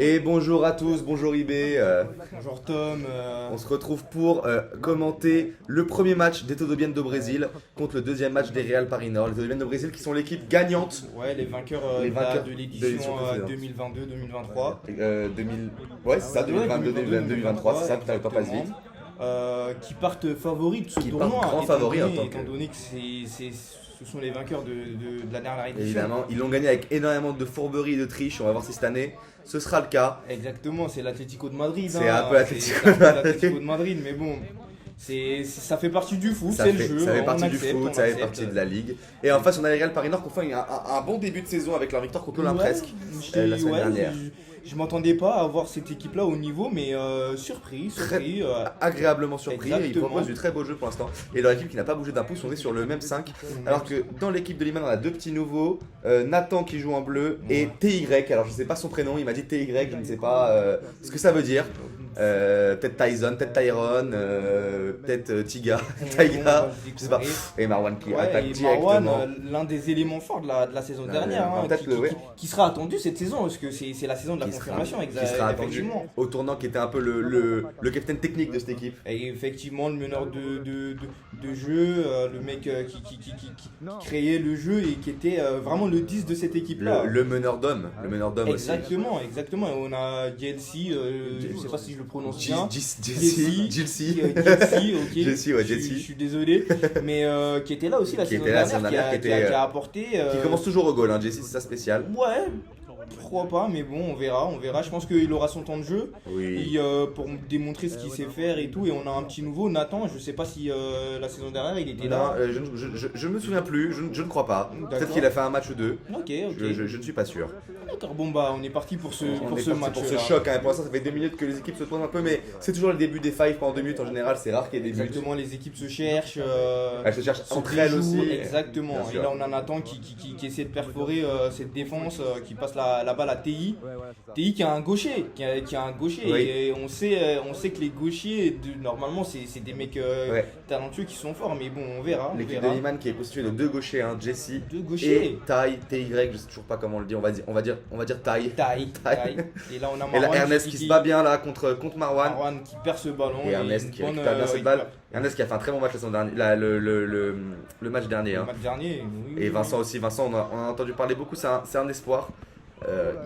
Et bonjour à tous, bonjour IB. Bonjour Tom. On se retrouve pour commenter le premier match des Todo Bien do Brésil contre le deuxième match des Real Paris Nord. Les Todo Bien do Brésil qui sont l'équipe gagnante. Ouais, les vainqueurs, de l'édition 2022-2023. 2000... Ouais, c'est ça, 2022-2023, c'est ça, putain, le temps passe vite. Qui partent favoris de ce Qui tournoi. partent grands favoris en tant étant donné que ce sont les vainqueurs de la dernière édition. Évidemment, ils l'ont gagné avec énormément de fourberie et de triche. On va voir si cette année ce sera le cas. Exactement, c'est l'Atlético de Madrid. C'est un peu l'Atlético de Madrid, mais bon. Ça fait partie du foot, c'est le jeu. Ça fait partie du accepte, foot, ça fait partie de la ligue. Et en face, on a les Real Paris Nord qui ont fait un bon début de saison avec leur victoire contre l'Impresque la semaine dernière. Je m'attendais pas à voir cette équipe-là au niveau, mais surpris. Agréablement surpris. Exactement. Ils proposent du très beau jeu pour l'instant. Et leur équipe qui n'a pas bougé d'un pouce, on est sur le même 5. Alors que dans l'équipe de Liman, on a deux petits nouveaux. Nathan qui joue en bleu et TY. Alors je sais pas son prénom, il m'a dit TY, je ne sais pas ce que ça veut dire. Peut-être Tyson, peut-être Tyron, peut-être Tiga, Taiga, je sais pas. Et Marwan qui attaque directement. Marwan, l'un des éléments forts de la saison dernière, qui sera attendu cette saison, parce que c'est la saison de la confirmation. Qui sera attendu au tournant, qui était un peu le capitaine technique de cette équipe. Et effectivement, le meneur de jeu, le mec qui créait le jeu et qui était vraiment le 10 de cette équipe-là. Le meneur d'homme exactement, aussi. Exactement, et on a Jelsi, je sais pas si je le prononce bien. Jelsi, ok. Je suis désolé, mais qui était là aussi la saison dernière, qui a apporté. Qui commence toujours au goal, hein, Jelsi, c'est ça spécial. Ouais. Je crois pas, mais bon, on verra. Je pense qu'il aura son temps de jeu pour démontrer ce qu'il sait faire et tout. Et on a un petit nouveau, Nathan. Je sais pas si la saison dernière il était là. Je ne me souviens plus, je ne crois pas. Peut-être qu'il a fait un match ou deux. Ok. Je ne suis pas sûr. D'accord, bon bah on est parti pour ce match. Pour ce choc, hein. Pour l'instant, ça fait 2 minutes que les équipes se tournent un peu, mais c'est toujours le début des fives pendant 2 minutes en général. C'est rare qu'il y ait des buts. Exactement, les équipes se cherchent. Elles se cherchent entre elles aussi. Exactement. Et là, on a Nathan qui essaie de perforer cette défense, qui passe la balle à TI. TI qui a un gaucher, et on sait que les gauchers, normalement, c'est des mecs talentueux qui sont forts, mais bon, on verra. L'équipe de Liman qui est constituée de 2 gauchers, hein, Jesse et Tai, TY, je sais toujours pas comment on le dit, on va dire Tai. Et là, on a Marwan Ernest qui se bat bien là contre Marwan. Marwan qui perd ce ballon. Et Ernest qui récupère bien cette balle. Ernest qui a fait un très bon match le match dernier. Le match dernier, Et Vincent aussi. Vincent, on a entendu parler beaucoup, c'est un espoir.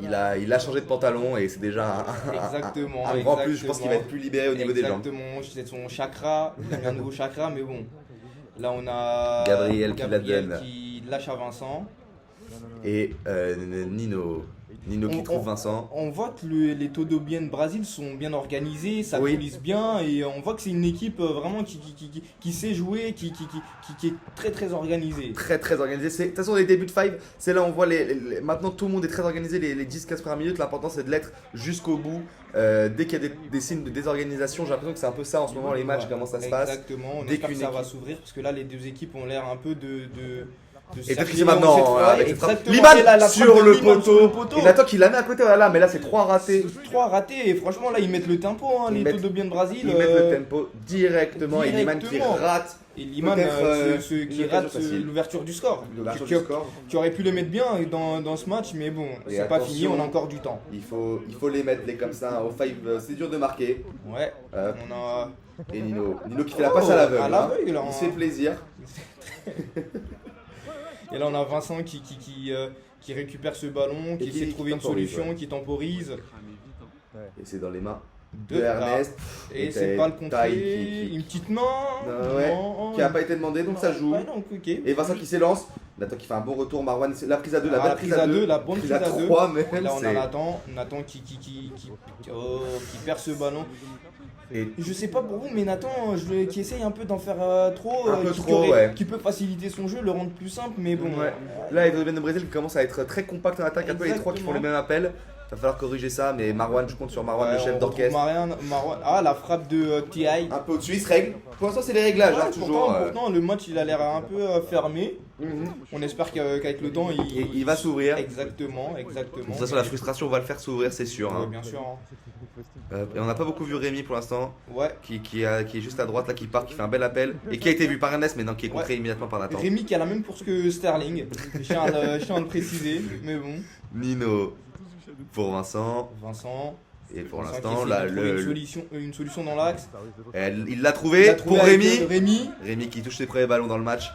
Il a changé de pantalon et c'est déjà un grand plus. Je pense qu'il va être plus libéré au niveau des jambes. Exactement, c'est son chakra, un nouveau chakra, mais bon. Là on a Gabriel qui lâche à Vincent. Et Nino qui trouve Vincent. On voit que les Todo Bien de Brésil sont bien organisés, ça coulisse bien, et on voit que c'est une équipe vraiment qui sait jouer, qui est très très organisée. Très organisée. De toute façon, les débuts de Five, c'est là où on voit maintenant tout le monde est très organisé, les 10-15 premières minutes. L'important c'est de l'être jusqu'au bout. Dès qu'il y a des signes de désorganisation, j'ai l'impression que c'est un peu ça en ce moment, les matchs, comment ça se passe. Exactement, on espère que ça va s'ouvrir, parce que là les deux équipes ont l'air un peu et peut-être qu'il maintenant avec cette frappe. Liman sur le poteau. Et Nathan qui la met à côté, voilà, mais là c'est 3 ratés. 3 ratés, et franchement là ils mettent le tempo, les Todo Bien de Brésil. Ils mettent le tempo directement. Et Liman qui rate. Et Liman qui rate l'ouverture du score. Qui aurait pu le mettre bien dans ce match, mais bon, c'est pas fini, on a encore du temps. Il faut les mettre comme ça au 5, c'est dur de marquer. Ouais, on a. Et Nino qui fait la passe à l'aveugle. Il se fait plaisir. Et là on a Vincent qui récupère ce ballon, qui essaie de trouver une solution, qui temporise. Et c'est dans les mains de Ernest. Et c'est pas le contré. Une petite main qui n'a pas été demandée, donc ça joue. Et Vincent qui s'élance. Nathan qui fait un bon retour. Marwan, la prise à 2, la prise à 2, la bonne prise à 2. 3 même. Là on a Nathan qui perd ce ballon. Et je sais pas pour vous, mais Nathan qui essaye un peu d'en faire trop, qui peut faciliter son jeu, le rendre plus simple, mais bon. Là, les Todo Bien de Brésil commencent à être très compacts en attaque, un peu les 3 qui font les mêmes appels. Il va falloir corriger ça, mais Marwan, je compte sur Marwan, le chef d'orchestre. Marwan, la frappe de TI. Un peu au-dessus, il se règle. Pour l'instant, c'est les réglages, toujours. Pourtant, le match il a l'air un peu fermé. On espère qu'avec le temps, il va s'ouvrir. Exactement. De toute façon, la frustration va le faire s'ouvrir, c'est sûr. Bien sûr. Et on n'a pas beaucoup vu Rémi pour l'instant. Ouais. Qui est juste à droite, là, qui part, qui fait un bel appel. Et qui a été vu par Ernest, mais non, qui est contré immédiatement par Nathan. Rémi qui a la même course que Sterling. Je tiens à le préciser, mais bon. Nino. pour Vincent. Et pour Vincent l'instant, qui là, essaie de trouver une solution dans l'axe. il l'a trouvé pour avec, Rémi. Rémi qui touche ses premiers ballons dans le match.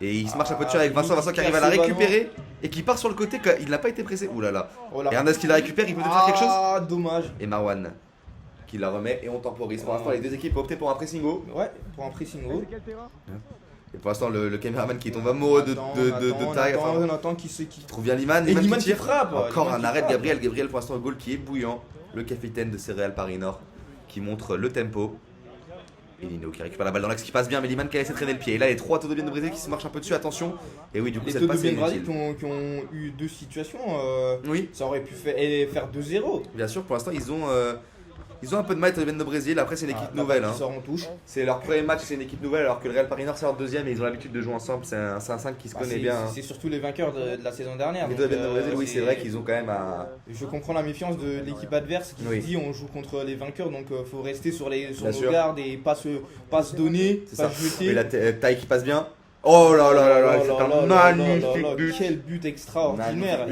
Et il se marche un peu dessus avec Vincent qui arrive à la récupérer et qui part sur le côté. Il n'a pas été pressé. Ouh là là. Et Ernest qui la récupère, il peut peut-être faire quelque chose. Ah, dommage. Et Marwan qui la remet et on temporise. Pour l'instant, les deux équipes ont opté pour un pressing haut. Ouais, pour un pressing haut. Et pour l'instant, le caméraman qui tombe amoureux de taille. Nathan qui trouve bien Liman. Et Liman qui tire. frappe. Encore un arrêt de Gabriel. Gabriel, pour l'instant, au goal qui est bouillant. Le capitaine de Céréales Paris Nord qui montre le tempo. Et Nino qui récupère la balle dans l'axe qui passe bien, mais Liman qui a laissé traîner le pied. Et là, les trois Todobiens de Brésil qui se marchent un peu dessus, attention. Et oui, du coup, cette passe est inutile. Qui ont eu deux situations, oui. Ça aurait pu faire 2-0. Bien sûr, pour l'instant, ils ont un peu de mal, Todobiens de Brésil. Après, c'est une équipe nouvelle. Sort en touche. C'est leur premier match, c'est une équipe nouvelle, alors que le Real Paris Nord sort deuxième et ils ont l'habitude de jouer ensemble. C'est un 5 qui se connaît bien. C'est surtout les vainqueurs de la saison dernière. Les Todobiens de Brésil, oui, c'est vrai qu'ils ont quand même un. Je comprends la méfiance de l'équipe adverse qui se dit on joue contre les vainqueurs, donc faut rester sur nos gardes et pas se donner, pas se jeter. Et la taille qui passe bien. Oh là là là là, c'est un magnifique but. Quel but extraordinaire,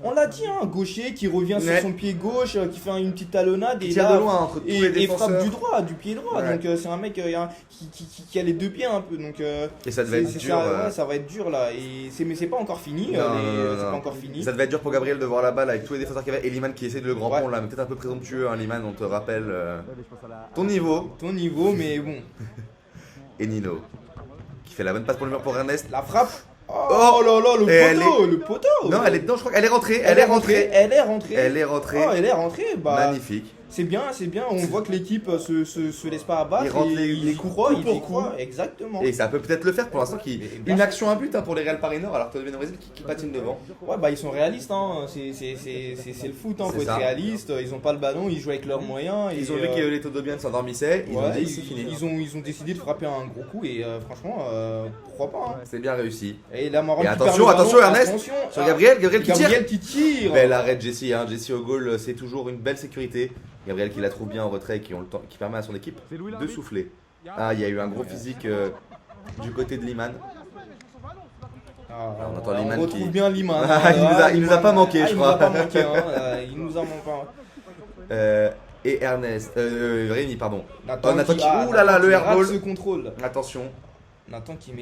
On l'a dit, hein, gaucher qui revient sur son pied gauche, qui fait une petite talonnade et tire de loin entre tous les défenseurs. Et frappe du pied droit. Ouais. Donc c'est un mec qui a les deux pieds un peu. Donc et ça devait être dur. Ça va être dur là. Mais c'est pas encore fini. C'est pas encore fini. Ça devait être dur pour Gabriel de voir la balle avec tous les défenseurs qu'il y avait. Et Liman qui essaie de le grand pont là, mais peut-être un peu présomptueux. Hein, Liman, on te rappelle ton niveau. Ton niveau, mais bon. Et Nino. Qui fait la bonne passe pour le mur pour Ernest. La frappe. Oh là là, le poteau. Non, elle est dedans, je crois qu'elle est rentrée. Elle est rentrée. Oh, elle est rentrée. Magnifique. C'est bien. On voit que l'équipe se laisse pas abattre. Il rentre les coups pour coup. Exactement. Et ça peut peut-être le faire pour l'instant. Une action, un but pour les Real Paris Nord, alors que Todobiens de Brésil qui patine devant. Ouais, ils sont réalistes. Hein. C'est le foot. Faut être réaliste. Ils ont pas le ballon, ils jouent avec leurs moyens. Ils ont vu que les Todobiens s'endormissaient. Ils ont dit c'est fini. Ils ont décidé de frapper un gros coup et franchement, pourquoi pas. C'est bien réussi. Et là, attention Ernest. Sur Gabriel qui tire. Belle arrêt de Jesse. Jesse au goal, c'est toujours une belle sécurité. Gabriel qui la trouve bien en retrait et qui permet à son équipe de souffler. Ah, il y a eu un gros physique du côté de Liman. On entend Liman on retrouve bien Liman. Il nous a pas manqué, je crois. Il nous a manqué. Et Ernest, Rémi, pardon. Nathan qui ouh là là, le airball. Ce contrôle. Attention. Nathan qui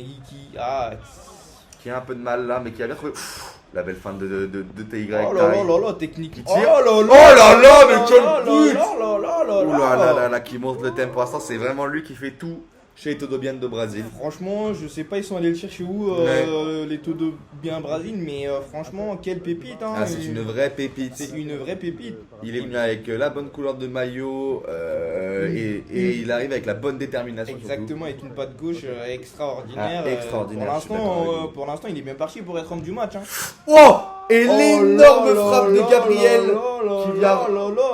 a un peu de mal là, mais qui a bien trouvé. La belle fin de TY. Oh là là, technique. Qui tire. Oh là là, mais quel but. Oh là là, qui monte le thème. Pour l'instant, c'est vraiment lui qui fait tout chez les Todobiens de Brésil. Franchement, je sais pas, ils sont allés le chercher où, les Todobiens Brésil, mais franchement, quelle pépite. Hein, c'est une vraie pépite. C'est une vraie pépite. Il est venu avec la bonne couleur de maillot et il arrive avec la bonne détermination. Exactement, avec une patte gauche extraordinaire. Extraordinaire. Pour l'instant, il est bien parti pour être homme du match. Hein. Oh, et l'énorme frappe de Gabriel qui vient.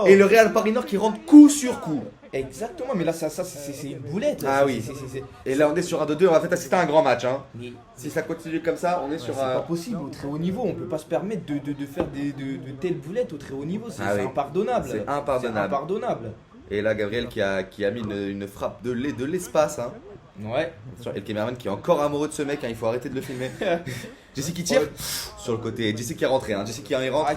Et le Real Paris Nord qui rentre coup sur coup. Exactement, mais là, ça c'est une boulette. Ah oui. Et là, on est sur un 2-2. En fait, c'était un grand match. Hein. Mais si ça continue comme ça, on est sur un. C'est pas possible au très haut niveau. On peut pas se permettre de faire de telles boulettes au très haut niveau. C'est impardonnable. C'est impardonnable. Et là, Gabriel qui a mis une frappe de l'espace. Hein. Ouais. Et le caméraman qui est encore amoureux de ce mec, hein, il faut arrêter de le filmer. Jesse qui tire sur le côté, Jesse qui est rentré, Jesse qui rentre,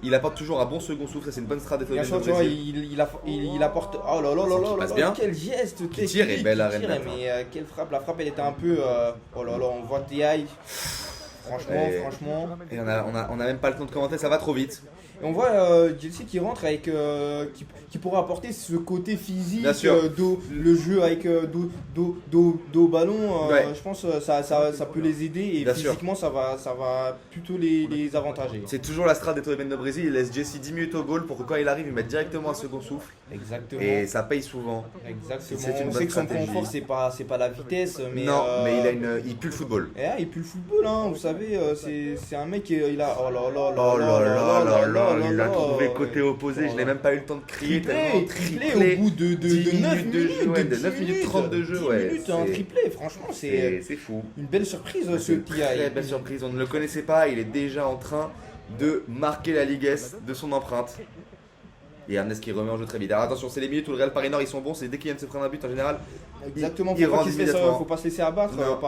il apporte toujours un bon second souffle, ça c'est une bonne strat des Bien sûr, tu vois, il apporte. Oh là là là là, quel geste qui tire et belle arène. Mais quelle frappe, la frappe elle était un peu. Oh là là, on voit TI. Franchement. Et on a même pas le temps de commenter, ça va trop vite. Et on voit Jesse qui rentre avec qui pourra apporter ce côté physique, le jeu avec dos ballon. Je pense ça peut les aider et physiquement ça va plutôt les avantager. C'est toujours la strat des Todobiens de Brésil, il laisse Jesse 10 minutes au goal pour que quand il arrive il mette directement un second souffle. Exactement. Et ça paye souvent. Exactement. C'est une bonne stratégie. Son point fort c'est pas la vitesse mais il pue le football. Il pue le football hein, vous savez c'est un mec il a il l'a trouvé côté opposé, je n'ai même pas eu le temps de crier. Triplé au bout de 9 minutes, de 9 minutes 30 de jeu. 10 minutes, un triplé, franchement, c'est fou. Une belle surprise ce TI. Très belle surprise, on ne le connaissait pas, il est déjà en train de marquer la Ligue S de son empreinte. Et Ernest qui remet en jeu très vite. Alors attention, c'est les minutes où le Real Paris Nord ils sont bons, c'est dès qu'ils viennent se prendre un but en général. Exactement, Ils faut pas, rendent faut pas se laisser abattre Non.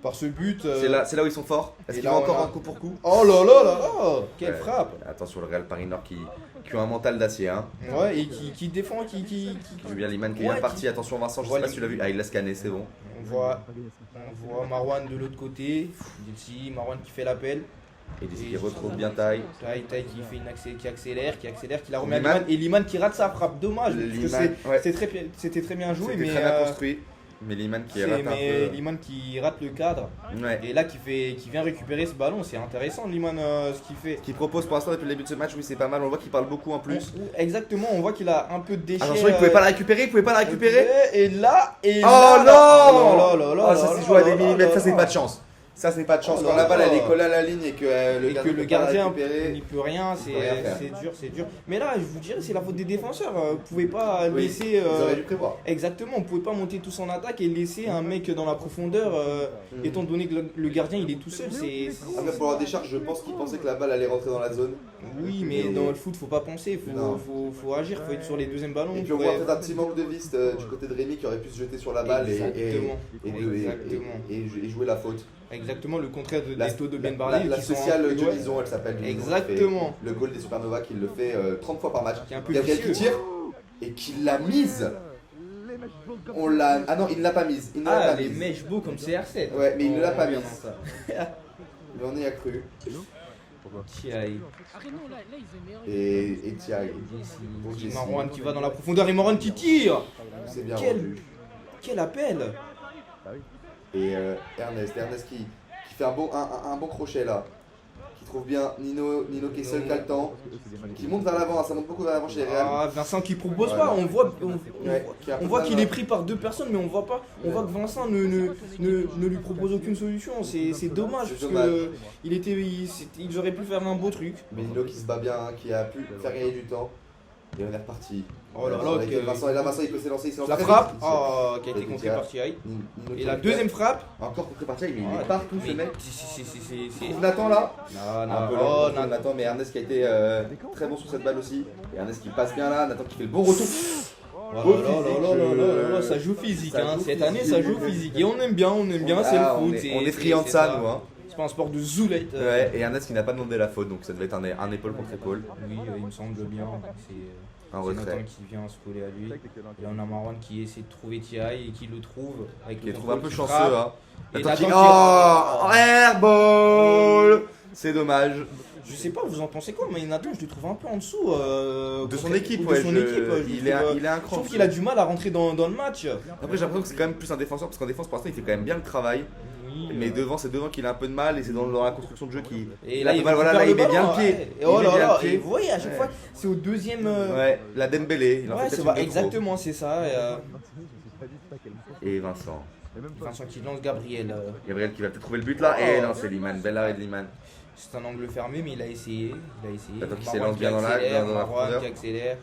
par ce but. C'est là où ils sont forts. Est-ce Et qu'ils là, vont on encore a- en coup pour coup? Oh là là là là, quelle Ouais. frappe. Attention, le Real Paris Nord qui ont un mental d'acier. Hein. Ouais, et qui défend, qui... Julien Liman qui est Ouais, bien parti. Attention, Vincent, je sais Voilà. pas si tu l'as vu. Ah, il l'a scanné, c'est bon. On voit Marwan de l'autre côté. Ici, Marwan qui fait l'appel. Et d'ici qui retrouve bien taille. Tai qui fait qui accélère, qui la remet à Liman. Liman. Et Liman qui rate sa frappe. Dommage, parce que Liman, ouais. c'était très bien joué, C'était mais, très bien construit. Mais Liman qui rate un peu. Liman qui rate le cadre. Ouais. Et là, qui vient récupérer ce ballon. C'est intéressant, Liman, ce qu'il fait. Ce qu'il propose pour l'instant depuis le début de ce match, oui, c'est pas mal. On voit qu'il parle beaucoup en plus. Exactement, on voit qu'il a un peu de déchets. Attention, il pouvait pas la récupérer, il pouvait pas la récupérer. Et là, Oh là, non là, ça s'est joué à des millimètres, ça c'est pas de chance. Ça c'est pas de chance. Oh Quand là la balle là. elle est collée à la ligne et que le gardien récupérer. n'y peut rien, peut rien faire. c'est dur. Mais là, je vous dirais, c'est la faute des défenseurs. Vous pouvez pas Oui, laisser. ils auraient dû prévoir. Exactement, on pouvait pas monter tous en attaque et laisser un mec dans la profondeur, étant donné que le gardien il est tout seul. Après pour la décharge, je pense qu'il pensait que la balle allait rentrer dans la zone. Oui, mais dans le foot, faut pas penser, Non. faut agir, faut être sur les deuxièmes ballons. Et puis on voit peut-être un petit manque de vis du côté de Rémi qui aurait pu se jeter sur la balle Exactement. et jouer la faute. Exactement, le contraire de La, Desto de Ben la, Barley. la qui sont sociale un peu- Dionison, elle s'appelle Dionison. Exactement. Le goal des Supernova qui le fait 30 fois par match. Qui est un peu Gabriel qui vicieux. tire et qui l'a mise. On l'a. Ah non, il ne l'a pas mise. Il ne l'a Ah, pas les mise. mèches beaux comme CR7. Ouais, mais il ne l'a pas bien mise. ça. Mais on y a cru. Thierry. Et Thierry. Pour Jesse. Marwan qui va dans la profondeur et Marwan qui tire. C'est bien Quel- rendu. Quel appel. Et Ernest qui fait un bon crochet là. Qui trouve bien Nino qui est seul qui a le temps. Qui monte vers l'avant, ça monte beaucoup vers l'avant chez les Real. Ah, Vincent qui propose Ouais. pas, on voit Qui a qu'il est pris par deux personnes, mais on voit que Vincent ne lui propose aucune solution. C'est dommage, C'est parce dommage. que ils auraient pu faire un beau truc. Mais Nino qui se bat bien, qui a pu faire gagner du temps. Et on est reparti. Oh là là, Avec Vincent, et là Vincent il peut s'élancer, il s'élance La très frappe, vite. qui a été Et contrée Thierry. par Thierry. Nino Et qui la récupère. deuxième frappe. Encore contre par Thierry, mais il Ah, est partout ce mais mec. c'est- Trouve Nathan là. Non, Un peu non, lent, oh, contre Nathan, mais Ernest qui a été très bon sur cette balle aussi. Et Ernest qui passe bien là, Nathan qui fait le bon retour. Oh là là là là là, ça joue physique, Ça hein. joue Cette physique. année ça joue physique. Et on aime bien, c'est Ah, le on foot. est friands de ça, nous. Hein. C'est pas un sport de zoulette. Ouais, et Ernest qui n'a pas demandé la faute, donc ça devait être un épaule contre épaule. Oui, il me semble bien. Un C'est Nathan retrait. qui vient se coller à lui. Et là on a Marwan qui essaie de trouver Thierry et qui le trouve. Avec Qui le est trouvé un peu contrôle qui chanceux. frappe. Hein. Et Nathan qui. Nathan Oh, airball. C'est dommage. Je sais pas, vous en pensez quoi, mais Nathan, je le trouve un peu en dessous. De son équipe, de ouais. son équipe, je Il trouve, est un Je cran. trouve qu'il a du mal à rentrer dans le match. Après, j'ai l'impression que c'est quand même plus un défenseur, parce qu'en défense, pour l'instant, il fait quand même bien le travail. Oui, Mais c'est devant qu'il a un peu de mal, et c'est dans la construction de jeu qui. Et là, il il a un peu de mal. Voilà, là, il met bien le pied. Et Il oh met là bien là, le pied. et vous voyez, à chaque Ouais. fois, c'est au deuxième. Ouais, la Dembélé. Il en Ouais, fait c'est peut-être vrai, une de trop. exactement, c'est ça. Et Vincent. Vincent qui lance Gabriel. Gabriel qui va peut-être trouver le but là. Et non, c'est Liman. Belle arrêt de Liman. C'est un angle fermé, mais il a essayé. Attends, qui Marwan s'élance qui bien dans la accélère, profondeur. Marwan qui accélère.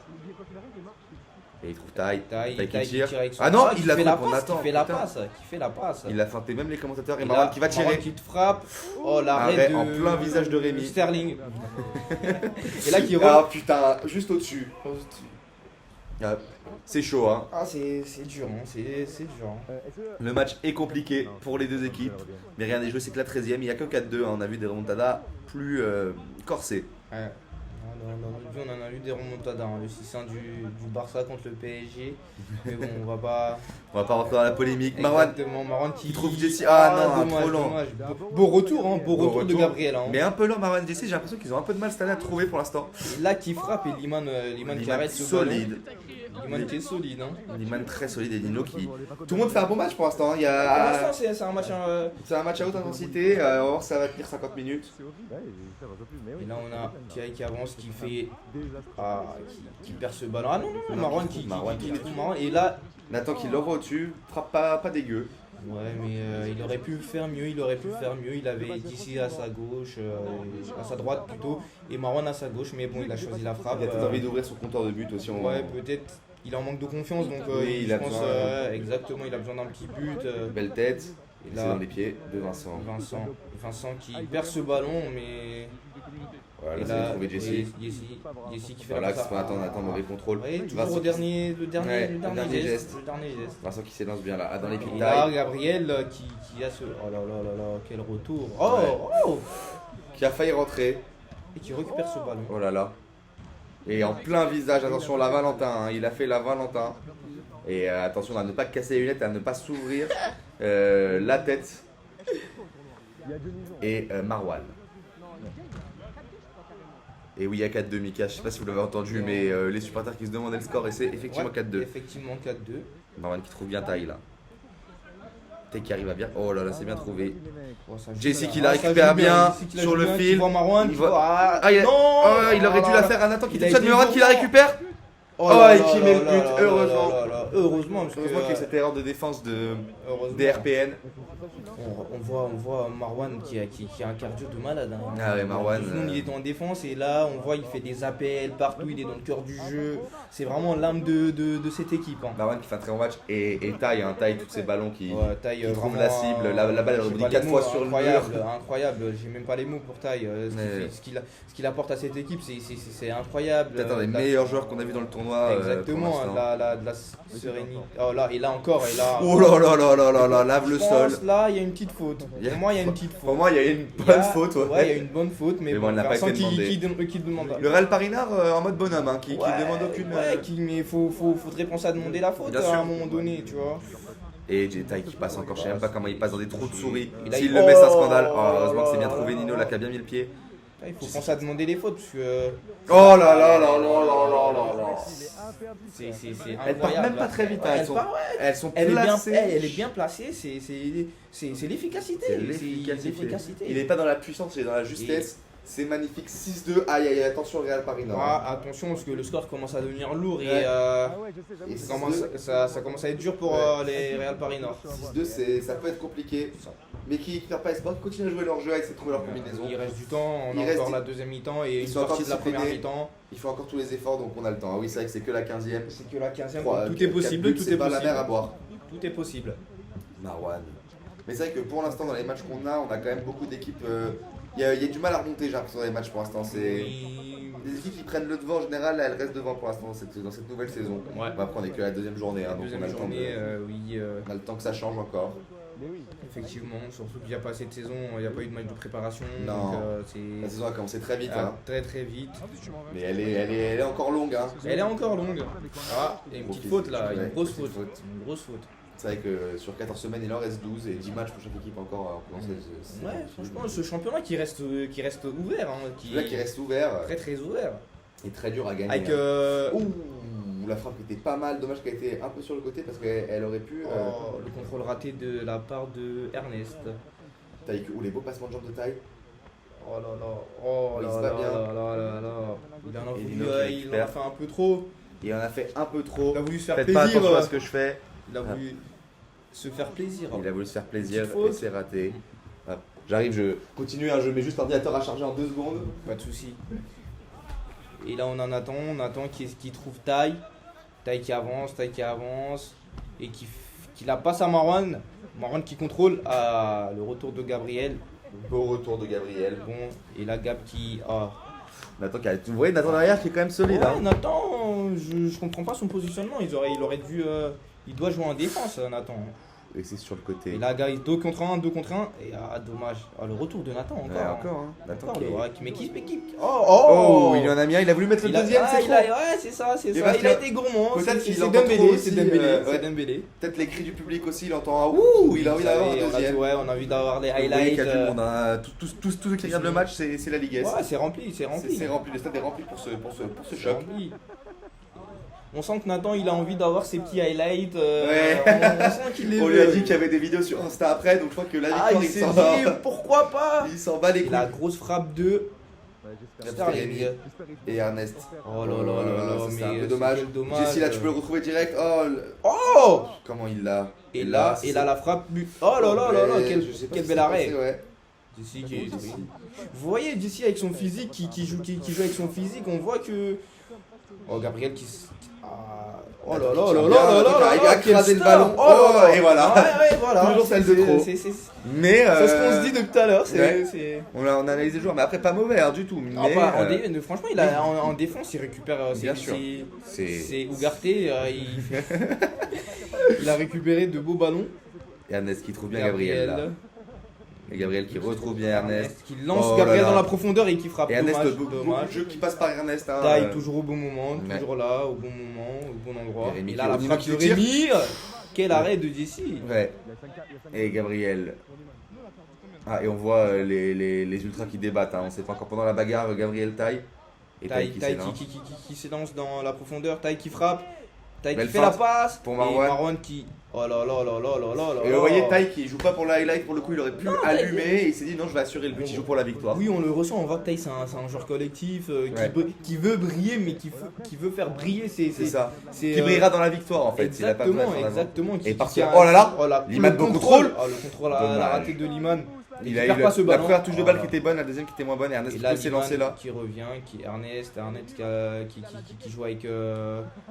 Et il trouve Taille. Taille Taille qui qui tire. avec son Ah non, bras, il qui l'a fait trouvé la pour passe, Nathan. qui fait la Putain. passe, qui fait la passe. Il a feinté même les commentateurs et Et Marwan là, qui va Marwan tirer. qui te frappe. Oh, l'arrêt Arrêt de... en plein visage de Rémi. Sterling. Et là qui Ah putain, juste au-dessus. Ah, c'est chaud hein. Ah, c'est dur, hein. c'est dur. Hein. Le match est compliqué pour les deux équipes. Mais rien n'est joué, c'est que la 13ème. Il n'y a que 4-2. Hein. On a vu des remontadas plus corsés. Ouais. On en a eu des remontadas, hein. Le 6-1 du Barça contre le PSG. Mais bon, on va pas. On va pas rentrer dans la polémique. Marwan, Exactement, Marwan qui trouve Jesse. Ah non, dommage, trop lent. dommage. Beau retour, hein, beau retour de retour. Gabriel. Hein. Mais un peu lent, Marwan Jesse. J'ai l'impression qu'ils ont un peu de mal cette année à trouver pour l'instant. Et là qui frappe et Liman qui arrête ce solide. ballon. Liman qui est solide. Hein. Liman très solide et Nino qui. Tout le monde fait un bon match pour l'instant. Hein. Il y Pour a. l'instant, c'est un match. C'est un match à haute intensité. On va voir si ça va tenir 50 minutes. Et là, on a Thierry qui avance, qui fait. Ah, qui perd ce ballon. Ah non, non, non, Marwan qui trouve Marwan. Et là. Nathan qui l'envoie au-dessus. Frappe pas dégueu. Ouais, mais il aurait pu faire mieux, il avait d'ici à sa gauche, à sa droite plutôt, et Marwan à sa gauche, mais bon, il a choisi la frappe. Il a peut-être envie d'ouvrir son compteur de but aussi. Ouais, peut-être, il est en manque de confiance, donc Oui, il je a pense, besoin. exactement, il a besoin d'un petit but. Belle tête. Et C'est là, dans les pieds de Vincent. Vincent qui perd ce ballon, mais. Voilà, Et ça va là, trouver Jesse. Jesse qui fait Voilà, la qui se fait attendre, mauvais contrôle. Ouais, toujours Vincent au qui- dernier, Ouais, le dernier geste. Le dernier geste. Vincent qui s'élance bien là, dans les pieds Et de là, taille. Gabriel qui a ce. Oh là là là là, quel retour. Oh, Ouais. oh. Qui a failli rentrer. Et qui récupère ce ballon. Oh là là. Et en plein visage, attention, la Valentin. Hein. Il a fait la Valentin. Et attention à ne pas casser les lunettes, à ne pas s'ouvrir la tête. Et Marwan. Et oui, il y a 4-2, Mika. Je sais pas si vous l'avez entendu, mais les supporters qui se demandaient le score, et c'est effectivement Ouais, 4-2. Effectivement 4-2. Marwan qui trouve bien taille là. Tay qui arrive à bien. Oh là là, c'est bien trouvé. Oh, ça joue Jesse là. qui la Ah, ça récupère joue bien Jesse qui la sur joue le bien, fil. qui voit Marwan, Il qui voit- voit- Ah, Ah, il, non il aurait dû la faire à Nathan qui Il a touche à été Murat qui la gourmand. récupère. Oh Oh, là et là qui là met le là but, là là heureusement. là là. Heureusement, parce que Heureusement qu'il y a cette erreur de défense de heureusement. DRPN. On voit Marwan qui a un cardio de malade. Hein. Ah ouais, Marwan, Tout le monde il est en défense et là on voit il fait des appels partout, il est dans le cœur du jeu. C'est vraiment l'âme de cette équipe. Hein. Marwan qui fait un très bon match et taille, hein, taille tous ces ballons qui Taille qui trouve vraiment, la cible. La balle elle j'ai rebondit pas les 4 mots, fois sur le mur. incroyable, j'ai même pas les mots pour Taille. Mais- Ce qu'il apporte à cette équipe, c'est incroyable. Peut-être un des La- meilleurs joueurs qu'on a vu dans le tournoi. Exactement, pour l'instant. de la sérénité. Oh là, et là encore, et là. Oh là là là là là là, lave le Je sol. pense, là, il y a une petite faute. Pour moi, il y a une petite faute. Pour moi, il y a une Il y bonne a- faute. Ouais. Ouais, il y a une bonne faute, mais Mais bon, bon, elle n'a pas Vincent été demandée. qui demande. Le Real Parinard en mode bonhomme, hein, qui demande aucune. Mais faudrait penser à demander la faute Bien à sûr. un moment donné, tu vois. Et Jedi qui passe encore, je sais même pas comment il passe dans des trous de souris. Et là, S'il il- le met, c'est un Oh scandale. Oh, heureusement que c'est bien là trouvé, là Nino, là. là, qui a bien mis le pied. Il faut penser à demander les fautes, parce que Oh là là là là là là là là. c'est Elles partent même pas très vite, hein, elles sont Elle est bien, placées. elle est bien placée, c'est l'efficacité. C'est l'efficacité. l'efficacité. Il est pas dans la puissance, il est dans la justesse. C'est magnifique, 6-2. Aïe aïe aïe, attention Real Paris Nord. Ah, attention parce que le score commence à devenir lourd Ouais. et Et ça commence à être dur pour Ouais. les Real Paris Nord. 6-2, ça peut être compliqué. Mais qui perd pas espoir, qui continue à jouer leur jeu, à essayer de trouver leur combinaison. Il reste du temps, on Il a reste- encore la deuxième mi-temps et Ils une sont encore partie de la première disciplinés. mi-temps. Il faut encore tous les efforts, donc on a le temps. Ah oui, c'est vrai que c'est que la 15e. C'est que la 15e, Trois- tout est quatre possible, buts, tout c'est est pas la mer à possible. boire. Tout est possible. Marwan. Mais c'est vrai que pour l'instant, dans les matchs qu'on a, on a quand même beaucoup d'équipes. Il y a du mal à remonter, j'ai l'impression, dans les matchs pour l'instant. C'est Oui. des équipes qui prennent le devant en général, là, elles restent devant pour l'instant dans cette nouvelle saison. Ouais. Bon, après, on est que à la deuxième journée, hein, La donc deuxième on a le temps de- journée, oui, on a le temps que ça change encore. effectivement, surtout qu'il n'y a pas assez de saison, il n'y a pas eu de match de préparation. Non. Donc, La c'est saison a commencé très vite, hein. très très vite. Mais elle est encore longue. Hein. Elle est encore longue. Ah, il y a une Gros petite physique, faute là, ouais, une grosse petite faute. Une grosse faute. C'est vrai que sur 14 semaines, il en reste 12 et 10 matchs pour chaque équipe encore. Ouais, franchement, ce championnat qui reste ouvert, hein, Celui-là qui reste ouvert très très ouvert. et très dur à gagner. Avec hein. Ouh, la frappe était pas mal. Dommage qu'elle était un peu sur le côté parce qu'elle aurait pu. le contrôle raté de la part de Ernest. Ou les beaux passements de jambes de taille. Oh là là, oh Il là se là bat bien. là là là là. Il en a Et voulu, Lino qui il en a récupère. fait un peu trop. Il en a fait un peu trop. Il a voulu se faire Faites plaisir. pas attention à ce que je fais. Il a voulu se faire plaisir. Il a voulu se faire plaisir Petite faute. et c'est raté. Hop. J'arrive, je continue, hein, je mets juste l'ordinateur à charger en 2 secondes. Pas de soucis. Et là on en attend, qui trouve Taille qui avance, et qui la passe à Marwan. Marwan qui contrôle le retour de Gabriel. Beau retour de Gabriel. Bon, et la Gab qui. Ah. Nathan, vous voyez Nathan derrière qui est quand même solide. Ouais, Hein. Nathan, je comprends pas son positionnement. Il aurait dû. Il doit jouer en défense, Nathan. Et c'est sur le côté. Et là, gars, 2 contre 1. Et dommage. Ah, le retour de Nathan encore. Ouais, encore, hein. Nathan Encore, qui est- mais qui Oh, il en a mis un, il a voulu mettre le deuxième, c'est trop. Ouais, c'est ça. Et Il parce a que été gourmand. peut-être C'est qu'il entend trop Dembélé. aussi, C'est Dembélé. ouais. C'est Dembélé. Peut-être les cris du public aussi, il entend un ouh, il a envie d'avoir un deuxième. Ouais, on a envie d'avoir les Vous voyez highlights. qu'il y a du monde, hein. Tous ceux qui regardent le match, c'est la Ligue S. Ouais, c'est rempli, c'est rempli. C'est rempli, le stade est rempli pour ce C'est choc. rempli. On sent que Nathan, il a envie d'avoir ses petits highlights. Ouais. On sent qu'il les On veut. lui a dit qu'il y avait des vidéos sur Insta après, donc je crois que la Ah, victoire, il il s'est s'en dit, va. pourquoi pas. Il s'en bat les Et couilles. la grosse frappe de Sterling. Et Ernest. Oh là là là là, ça, c'est un mais peu dommage. quel dommage. Jessie, là, tu peux le retrouver direct. Oh, Oh. comment il l'a. Et là, la frappe but. Oh là là là là, quel Je sais pas quel ce bel qui s'est arrêt. passé, ouais. Jessie qui est. Vous voyez Jessie avec son physique, qui joue avec son physique, on voit que. Oh, Gabriel qui. Oh là là Attends, là bien, là là attends, là il a quel écrasé le star. ballon. Oh là là. Et voilà. Ouais, voilà. Toujours celle de trop. C'est Mais ce qu'on se dit depuis tout à l'heure. ouais. C'est. on a analysé le joueur, mais après pas mauvais hein, du tout. Non, Mais pas franchement, en défense, il récupère. Bien sûr. C'est Ugarte. Il a récupéré de beaux ballons. et Ernest qui trouve bien Gabriel là. Et Gabriel qui retrouve bien Ernest. Qui lance Oh Gabriel là là. dans la profondeur et qui frappe. Et Ernest, Dommage, beaucoup de dommage. jeux qui passent par Ernest. Hein, Taille toujours au bon moment, ouais. toujours là, au bon moment, au bon endroit. Et Rémi Et qui là, la Rémi frappe qui de tire. Rémi. Quel arrêt de Jesse. Ouais. Et Gabriel. Ah, et on voit les ultras qui débattent. Hein. On sait pas encore pendant la bagarre, Gabriel taille. Et Taille qui Taille s'élance. qui s'élance dans la profondeur, Taille qui frappe, Taille Belle qui fait la feinte passe, pour et Marwan. Marwan qui... Oh là là là là là là là. Et vous voyez Taille qui joue pas pour le highlight, pour le coup il aurait pu Non, allumer et il s'est dit non je vais assurer le but, il joue pour la victoire. Oui, on le ressent, on voit que Taille c'est un joueur collectif Ouais. qui veut briller mais qui veut faire briller C'est ça. c'est, Qui brillera dans la victoire en fait. Il a pas besoin Exactement, d'être en avant. exactement. Et parce qui que- a- oh là là, le Liman beau contrôle. contrôle. Ah, le contrôle, la Dommage. ratée de Liman. Il a eu perd pas ce la ballon. première touche de Oh balle là. qui était bonne, la deuxième qui était moins bonne et Ernest Et qui là, peut s'élancer Liman là. qui revient, Ernest qui joue avec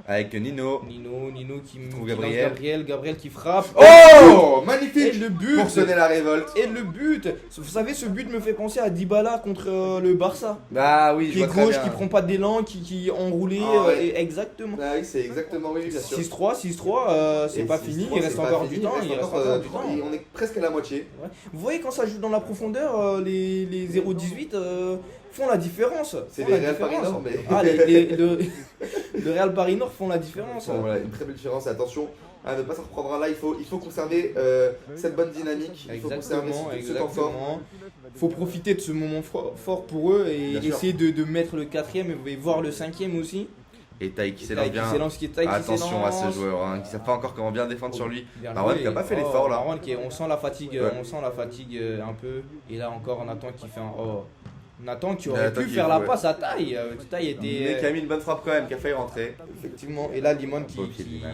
Avec Nino. Nino qui trouve lance Gabriel. Gabriel qui frappe. Oh Et magnifique le but pour sonner la révolte. Et le but. Vous savez, ce but me fait penser à Dybala contre le Barça. Bah oui, je Qui est vois très gauche, bien. qui prend pas d'élan, qui est enroulé. Ah ouais. Exactement. Bah oui, c'est exactement oui, bien sûr. 6-3, c'est Et pas 6-3, fini, il reste c'est pas encore fini, du temps. Il reste encore du temps. On est presque à la moitié. Ouais. Vous voyez, quand ça joue dans la profondeur, les 0-18 font la différence. C'est Font les la Real Paris différence. Nord, mais. Ah, le Real Paris Nord font la différence. Bon, voilà, une très belle différence. Et attention à ne pas se reprendre là. Il faut conserver cette bonne dynamique. Il faut conserver ce temps fort. Exactement. Faut profiter de ce moment fort pour eux et Bien sûr. essayer de mettre le quatrième et voir le cinquième aussi. Et Taï qui s'élance Taille bien. qui s'élance, Attention à ce joueur hein, qui ne sait pas encore comment bien défendre sur lui. Bien Marwan joué. qui a pas fait l'effort, là. Marwan on sent la fatigue, Ouais. un peu. Et là encore Nathan qui fait un Nathan qui aurait Nathan pu qui- faire la ouais. passe à Taille. Taille Mais qui était a mis une bonne frappe quand même, qui a failli rentrer. effectivement. Et là Liman Beau pied de Liman.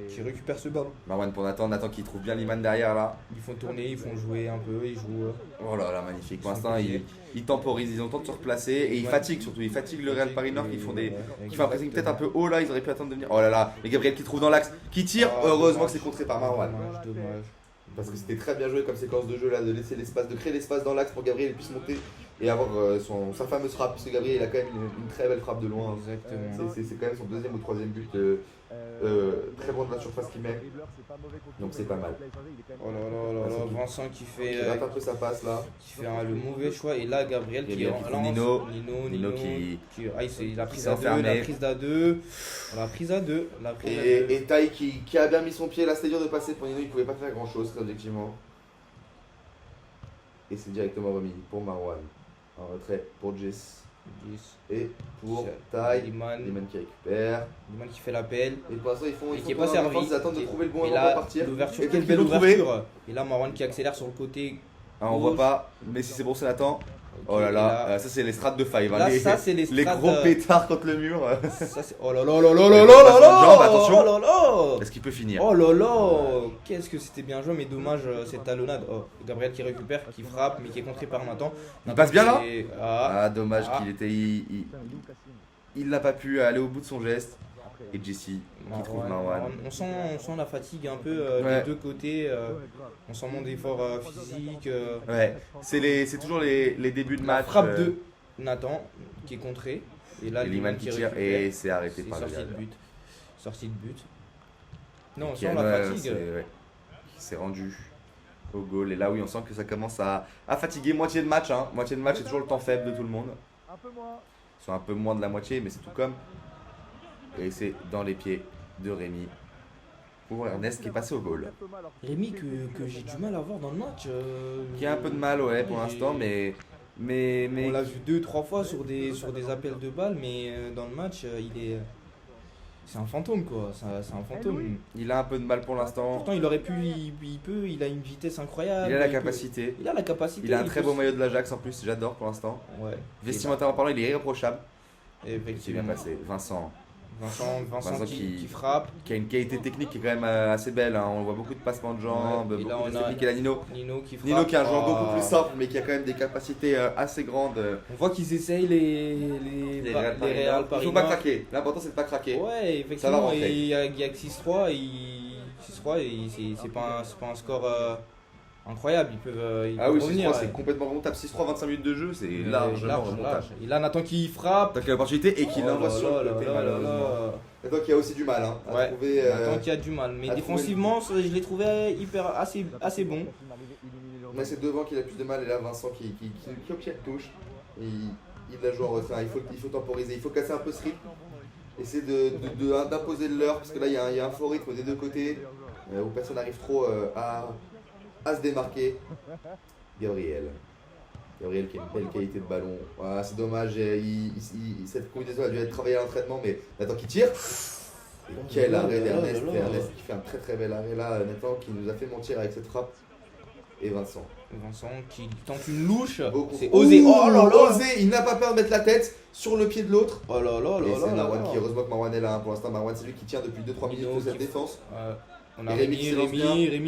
qui récupère ce ballon. Marwan pour Nathan, Nathan qui trouve bien Liman derrière là. Ils font tourner, ils font jouer un peu, ils jouent. Oh là là, magnifique. Pour Ils sont l'instant, pliés. ils temporisent, ils ont le temps de se replacer et ils Ouais. fatiguent surtout. Ils fatiguent le Real Paris Nord qui font des. Ouais, Qui fait un pressing peut-être un peu haut là, ils auraient pu attendre de venir. Oh là là, mais Gabriel qui trouve dans l'axe, qui tire. Ah, Heureusement dommage. que c'est contré par Marwan. Dommage. Parce que c'était très bien joué comme séquence de jeu là, de laisser l'espace, de créer l'espace dans l'axe pour que Gabriel puisse monter et avoir sa fameuse frappe. Puisque Gabriel il a quand même une très belle frappe de loin. Exactement. C'est quand même son deuxième ou troisième but très loin de la surface qu'il met. Donc c'est pas mal. Oh là là là là, Vincent qui fait, Il rate un peu sa passe là. le mauvais choix. Et là, Gabriel qui Gabriel qui relance. trouve Nino qui- il a pris s'est à deux, enfermé. la prise à deux. La prise à deux. Et Taï qui a bien mis son pied là, c'était dur de passer pour Nino, il pouvait pas faire grand chose très objectivement. Et c'est directement remis pour Marwan. En retrait pour Jess. Et pour Taï. Liman Liman qui récupère. qui fait l'appel. Et pour l'instant, ils Et qui est font pas tourner en servi. défense, ils attendent de trouver le bon Et moment pour là, partir. l'ouverture, Et quelle qui belle l'ont trouvé. ouverture. Et là, Marwan qui accélère sur le côté. Ah, on voit pas, mais si c'est bon, c'est Nathan. Oh là Et là, ça c'est les strates de five. hein, là, les, ça, c'est les les strates, gros pétards contre le mur. Ça, c'est... Oh là là là là là Et là passe là de là. jambe, attention. Oh là là. Est-ce qu'il peut finir? Oh là là. Qu'est-ce que c'était bien joué, mais dommage cette talonnade. Oh, Gabriel qui récupère, qui frappe, mais qui est contré par Nathan. Il passe bien, là Et- Ah. Ah, dommage Ah. qu'il était. Il n'a pas pu aller au bout de son geste. Et Jesse qui trouve Marwan. On sent la fatigue un peu Ouais. des deux côtés. On sent moins d'efforts physiques. Ouais, c'est toujours les débuts de La match. frappe de Nathan qui est contrée. Et là, Et Liman qui tire récupère. et c'est arrêté C'est par le sorti de gardien. but. Sortie de but. Non, on Qui sent a- la ouais, fatigue. ouais, qui s'est rendu au goal. Et là, oui, on sent que ça commence à fatiguer. Moitié de match, hein. Moitié de match, c'est toujours le temps faible de tout le monde. Ils sont un peu moins de la moitié, mais c'est tout comme. Et c'est dans les pieds de Rémi pour Ernest qui est passé au goal. Rémi que j'ai du mal à voir dans le match. Qui a un peu de mal, ouais, pour l'instant, mais. On l'a vu 2-3 fois sur des appels de balles, mais dans le match, c'est un fantôme quoi. C'est un fantôme. Il a un peu de mal pour l'instant. Pourtant, il aurait pu, il a une vitesse incroyable. Il a la peut- capacité. Il a la capacité. Il a un très peut- beau maillot de l'Ajax en plus, j'adore pour l'instant. Ouais. Vestimentairement parlant, il est irréprochable. C'est bien Effectivement. passé. Vincent Vincent qui frappe. Qui a une qualité technique qui est quand même assez belle, hein. On voit beaucoup de passements de jambes, Ouais, et beaucoup là, de on a technique. Et là Nino qui frappe. Nino qui est un joueur beaucoup plus simple mais qui a quand même des capacités assez grandes. On voit qu'ils essayent les Real Paris. Il faut pas craquer, l'important c'est de pas craquer. Ouais, effectivement, et il y a que 6-3 et c'est pas un score incroyable, ils peuvent Ah oui, revenir. 6-3 c'est complètement remontable, 6-3, 25 minutes de jeu, c'est largement remontable. Et là Nathan qui frappe. Donc il y a l'opportunité et qui l'envoie sur le côté malheureusement. Nathan qui a aussi du mal à trouver. Nathan qui a du mal, mais défensivement je l'ai trouvé assez bon. Mais c'est devant qu'il a plus de mal et là Vincent qui au pied de touche. Il la joue en retrait, il faut temporiser, il faut casser un peu ce rythme. Essayer d'imposer de l'heure parce que là il y a un faux rythme des deux côtés où personne n'arrive trop à se démarquer. Gabriel qui a une belle qualité de ballon. Voilà, c'est dommage, cette combinaison a dû être travaillée à l'entraînement, mais Nathan qui tire. Et quel arrêt d'Ernest. Ernest qui fait un très très bel arrêt là. Nathan qui nous a fait mentir avec cette frappe. Et Vincent qui tente une louche. C'est osé. Oh là là, osé. Il n'a pas peur de mettre la tête sur le pied de l'autre. Oh là là là. Et c'est Marwan qui, heureusement que Marwan est là. Pour l'instant, Marwan c'est lui qui tient depuis 2-3 minutes de cette défense. On a Rémi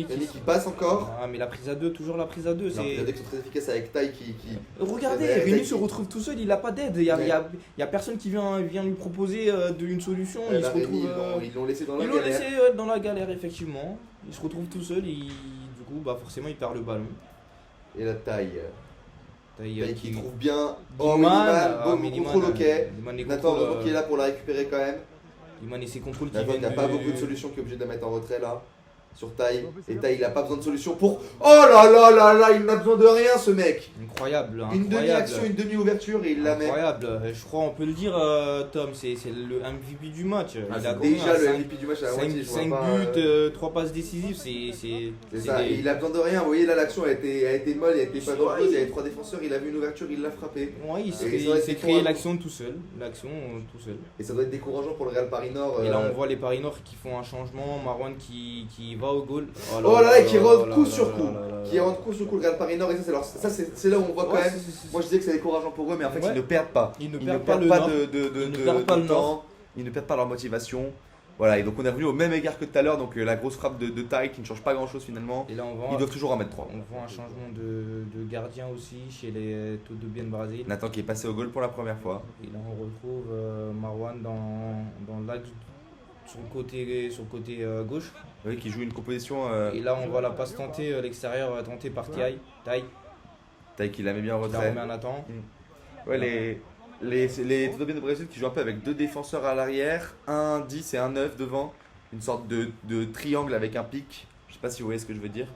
qui passe encore. Ah, mais la prise à deux, toujours la prise à deux. La prise à deux qui sont très efficaces avec Tai qui... Regardez, Rémi se retrouve tout seul, il n'a pas d'aide. Il y a personne qui vient lui proposer une solution. Ils l'ont laissé dans la galère. Ils l'ont laissé dans la galère, effectivement. Il se retrouve tout seul, du coup, forcément, il perd le ballon. Et la taille qui trouve bien. Contrôle ok. Nathan qui est là pour la récupérer quand même. Liman et ses contrôles qui Nathan viennent. Il n'a pas beaucoup de solutions, qui est obligé de la mettre en retrait là. Sur Taille. Et Taille, il n'a pas besoin de solution pour. Oh là là là là, il n'a besoin de rien ce mec. Incroyable. Une demi-action, une demi-ouverture et il la met. Incroyable. Je crois on peut le dire, Tom, c'est le MVP du match. Il a déjà le MVP du match à la moitié. 5 buts, 3 passes décisives, c'est ça. Il a besoin de rien. Vous voyez là, l'action a été molle, elle était pas dangereuse. Il y avait 3 défenseurs, il a vu une ouverture, il l'a frappé. Ouais, il s'est créé l'action tout seul. Et ça doit être décourageant pour le Real Paris Nord. Et là, on voit les Paris Nord qui font un changement. Marwan qui va au goal. Oh là là, qui rentre coup sur coup. Qui rentre coup sur coup le Real Paris Nord. Et ça, c'est là où on voit quand même. Moi, je disais que c'est décourageant pour eux, mais en fait, ils ne perdent pas. Ils ne perdent pas de temps. Ils ne perdent pas leur motivation. Voilà, et donc on est revenu au même égard que tout à l'heure, donc la grosse frappe de taille qui ne change pas grand chose finalement. Et là, ils doivent toujours en mettre 3. On voit un changement de gardien aussi chez les Todo Bien Brasil. Nathan qui est passé au goal pour la première fois. Et là, on retrouve Marwan dans l'axe sur le côté gauche. Oui, qui joue une composition. Et là, on voit la passe tentée, l'extérieur tentée par Taille qui la met bien en retrait. La remet à Nathan. Ouais, les Todo Bien de Brésil qui jouent un peu avec 2 défenseurs à l'arrière, un 10 et un 9 devant. Une sorte de triangle avec un pic. Je sais pas si vous voyez ce que je veux dire.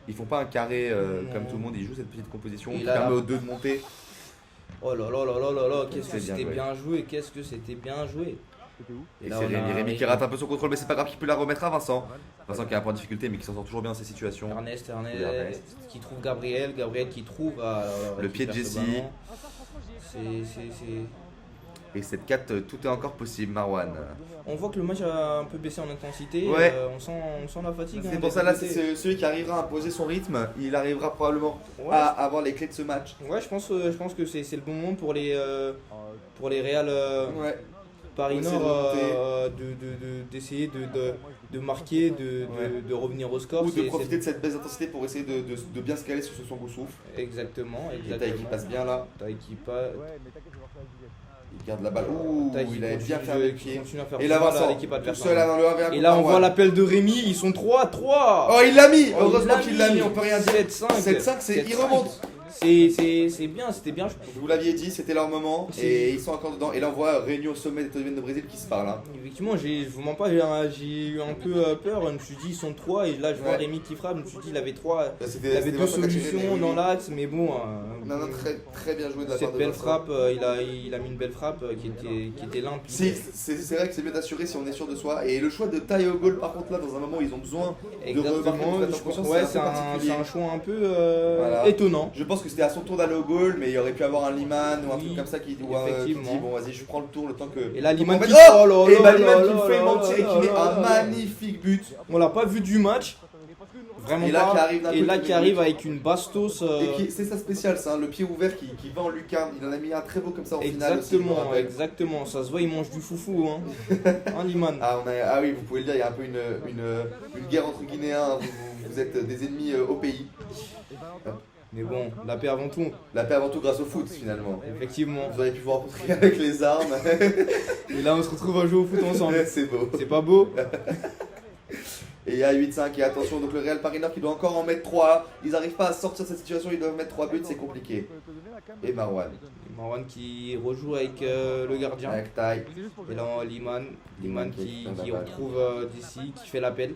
Ils font pas un carré comme tout le monde, ils jouent cette petite composition qui permet aux 2 de monter. Oh là là là là là là, qu'est-ce que c'était bien joué, Et c'est Rémi qui rate un peu son contrôle, mais c'est pas grave, il peut la remettre à Vincent. Vincent qui a un point de difficulté, mais qui s'en sort toujours bien dans ces situations. Ernest qui trouve Gabriel qui trouve le pied de Jesse. Et cette 4, tout est encore possible, Marwan. On voit que le match a un peu baissé en intensité, ouais. On sent la fatigue. C'est pour ça là, c'est celui qui arrivera à imposer son rythme, il arrivera probablement à avoir les clés de ce match. Ouais, je pense que c'est le bon moment pour les Real Paris Nord d'essayer de marquer, de revenir au score. Ou de profiter de cette baisse d'intensité pour essayer de bien se caler sur ce second souffle. Exactement. Et Taille qui passe bien là. Il garde la balle. Ouh, il avait bien fermé le pied. Et là, Vincent, tout seul là dans le 1v1. Et là, on voit l'appel de Rémi. Ils sont 3. Oh, il l'a mis. Heureusement qu'il l'a mis. On peut rien dire. 7-5, il remonte. C'est bien, c'était bien. Vous l'aviez dit, c'était leur moment et ils sont encore dedans. Et là on voit Réunion au sommet des Todo Bien de Brésil qui se parlent. Hein. Effectivement, je vous mens pas, j'ai eu un peu peur. Je me suis dit ils sont 3 et là je vois Rémi qui frappe. Je me suis dit il avait 2 solutions dans l'axe, mais bon. Non, très bien joué de la part de cette belle frappe, il a mis une belle frappe qui était limpide. C'est vrai que c'est mieux d'assurer si on est sûr de soi. Et le choix de taille au goal par contre là dans un moment où ils ont besoin de remarquer. C'est un choix un peu étonnant. Je pense que c'était à son tour d'aller au goal, mais il aurait pu avoir un Liman ou un truc comme ça qui dit bon vas-y je prends le tour le temps que. Et là Liman qui Liman qui fait mentir et qui met un magnifique but. On l'a pas vu du match. Vraiment Et là, pas. qui arrive d'un Et coup, là il qui met arrive le but. avec une bastos. C'est ça spécial, ça, hein, le pied ouvert qui va en lucarne. Il en a mis un très beau comme ça en finale aussi, je me Exactement, rappelle. exactement. Ça se voit, il mange du foufou. Hein, Liman. Ah oui, vous pouvez le dire, il y a un peu une guerre entre Guinéens. Vous êtes des ennemis au pays. Mais bon, la paix avant tout. La paix avant tout grâce au foot, finalement. Effectivement. Vous auriez pu vous rencontrer avec les armes. Et là, on se retrouve à jouer au foot ensemble. C'est beau. C'est pas beau? Et il y a 8-5 et attention, donc le Real Paris Nord qui doit encore en mettre 3. Ils n'arrivent pas à sortir de cette situation, ils doivent mettre 3 buts, c'est compliqué. Et Marwan. Marwan qui rejoue avec le gardien. Avec taille. Et là, Liman qui retrouve d'ici, qui fait l'appel.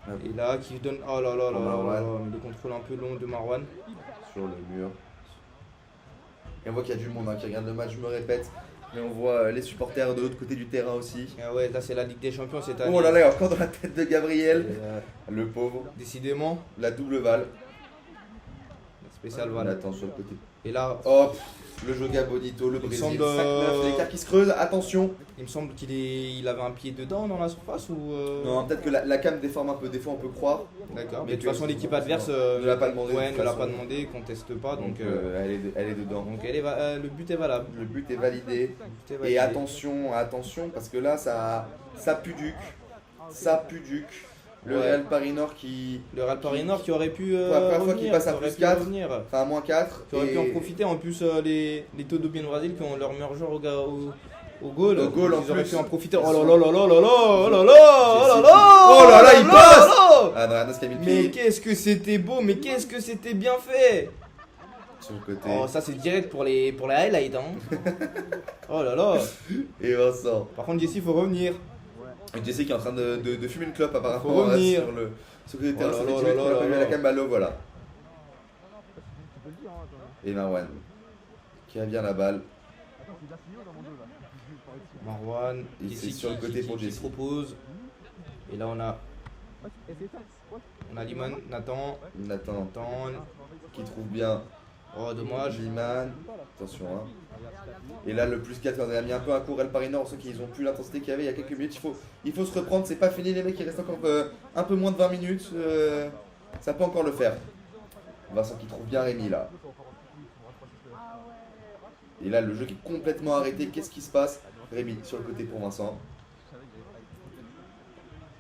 Hop. Et là, qui donne. Oh là là là Pour là Marwan. là, le contrôle un peu long de Marwan. Sur le mur. Et on voit qu'il y a du monde qui regarde le match, je me répète. Mais on voit les supporters de l'autre côté du terrain aussi. Ah ouais, là, c'est la Ligue des Champions cette année. Oh là là, il est encore dans la tête de Gabriel. Et, Le pauvre. décidément, La double balle. spécial On voilà. attend sur le côté. Et là, Oh, le Joga Bonito, le Il Brésil. semble, 5-9, l'écart qui se creuse, attention. il me semble il avait un pied dedans dans la surface ou. Non, peut-être que la cam déforme un peu, des fois on peut croire. D'accord. Mais Mais de toute façon, l'équipe adverse ne l'a pas demandé, de ouais, toute ne l'a façon. pas demandé, conteste pas. Donc, elle est dedans. le but est valable. Le but est validé. Le but est validé. Et attention, parce que là, ça pue duc. Ça pue duc. Le Ouais. Real Paris Nord qui. Le Real Paris Nord qui aurait pu. Pour la première fois qu'il passe à qui aurait plus pu 4. revenir. Enfin, à moins 4. Qui aurait pu en profiter. En plus, les Todo Bien Brasil qui ont leur meilleur joueur au goal. Au goal, en ils auraient plus. pu en profiter. Ils Oh là sont- là là là là là oh là là oh là là Oh là là, il passe là. Ah non, Hernas qui a mis le Mais pied qu'est-ce que c'était beau, mais qu'est-ce que c'était bien fait. sur le côté. Oh, ça c'est direct pour les highlights. Hein. Oh là là. Et Vincent. Par contre, Jesse, il faut revenir. Et Jesse qui est en train de fumer une clope apparemment Faut revenir. sur le terrain. Oh là Ça fait là 10 là minutes qu'on là a pas vu là à la là. cam, Malo, voilà. Et Marwan qui a bien la balle. Marwan, Il Jesse c'est sur le côté pour qui Jesse. propose. Et là, on a Liman, Nathan. Nathan Nathan. qui trouve bien Oh, dommage. Liman. Attention, hein. Et là, le plus 4, on a mis un peu un coup Real Paris Nord, ceux qui ont plus l'intensité qu'il y avait il y a quelques minutes. Il faut se reprendre, c'est pas fini, les mecs, il reste encore un peu moins de 20 minutes. Ça peut encore le faire. Vincent qui trouve bien Rémi là. Et là, le jeu qui est complètement arrêté. Qu'est-ce qui se passe? Rémi sur le côté pour Vincent.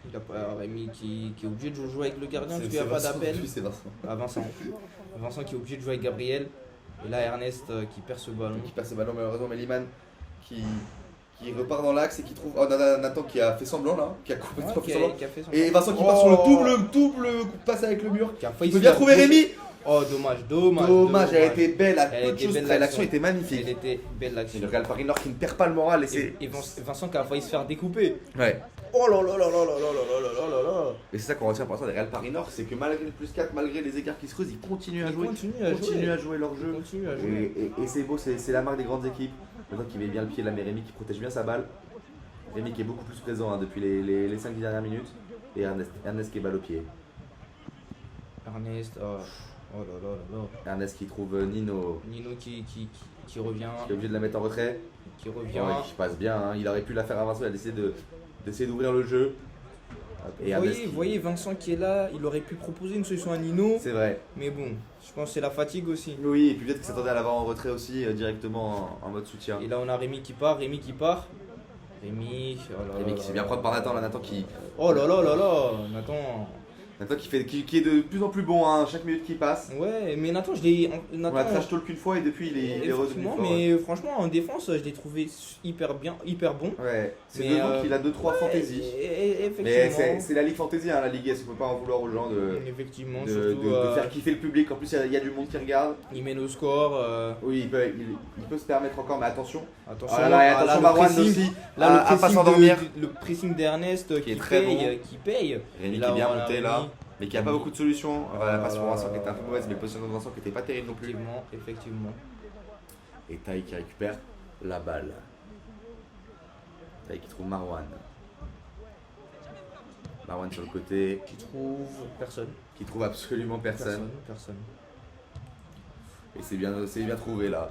Il a pas Rémi qui est obligé de jouer avec le gardien parce C'est qu'il n'y a pas Vincent, d'appel. oui, c'est Vincent. Ah, Vincent. Vincent qui est obligé de jouer avec Gabriel. Et là, Ernest qui perd ce ballon. Qui perd ce ballon malheureusement, mais Liman qui repart dans l'axe et qui trouve. Oh, Nathan qui a fait semblant là, qui a complètement fait semblant. Qui a fait son Et Vincent qui Oh. part sur le double passe avec le mur. Qui a failli Il peut se bien faire trouver gauche. Rémi. Oh, dommage. Dommage, elle a été belle à Elle peu de était choses belle près. l'action. L'action était magnifique. Elle était belle Et l'action. le Real Paris Nord qui ne perd pas le moral et c'est. Et Vincent qui a failli se faire découper. Ouais. Oh là là là là là là là là là là là. Et c'est ça qu'on retient pour l'instant des Real Paris Nord, c'est que malgré le plus 4, malgré les écarts qui se creusent, ils continuent à Ils jouer. continuent à jouer. Leur jeu. Continue à jouer. Et c'est beau, c'est la marque des grandes équipes. Maintenant qui met bien le pied là, mais Rémi qui protège bien sa balle. Rémi qui est beaucoup plus présent hein, depuis les 5 dernières minutes. Et Ernest qui est balle au pied. Ernest, oh là là là là. Ernest qui trouve Nino, Nino qui revient. qui est obligé de la mettre en retrait. Qui revient. Ouais, qui passe bien, hein. Il aurait pu la faire à Vincent, il a décidé d'essayer d'ouvrir le jeu. Et Ernest qui- Vous voyez Vincent qui est là, il aurait pu proposer une solution à Nino. C'est vrai. Mais bon, je pense que c'est la fatigue aussi. Oui, et puis peut-être qu'il s'attendait à l'avoir en retrait aussi, directement en mode soutien. Et là on a Rémi qui part. Rémi, oh là Rémi là qui là s'est bien là. prendre par Nathan, là, Nathan qui Oh là là là là, Nathan. qui est de plus en plus bon, hein, chaque minute qui passe. Ouais, mais Nathan, je l'ai. On l'a trash talk qu'une fois et depuis il est redevenu Effectivement, fort. mais franchement en défense, je l'ai trouvé hyper bien, hyper bon. Ouais, c'est Mais, devant qu'il a 2-3 fantasy. Mais Effectivement. c'est la Ligue Fantasy, hein, la Ligue S, on peut pas en vouloir aux gens Effectivement, de surtout faire kiffer le public. En plus, il y a du monde qui regarde. il mène au score. Oui, il peut se permettre encore, mais attention. Attention, Oh là là, et là, attention le Marwan pressing- aussi Là, à pas s'endormir. le pressing d'Ernest Qui est très qui paye. Rémi Et qui là, est bien voilà, monté Rémi. là, mais qui a pas beaucoup de solutions. Voilà, la passe pour là Vincent là qui était un peu là mauvaise, là. mais le positionnement de Vincent qui était pas terrible non plus. Effectivement. Et Taï qui récupère la balle. Taï qui trouve Marwan. Marwan sur le côté, Qui trouve personne. qui trouve absolument personne. Personne. Et c'est bien trouvé là.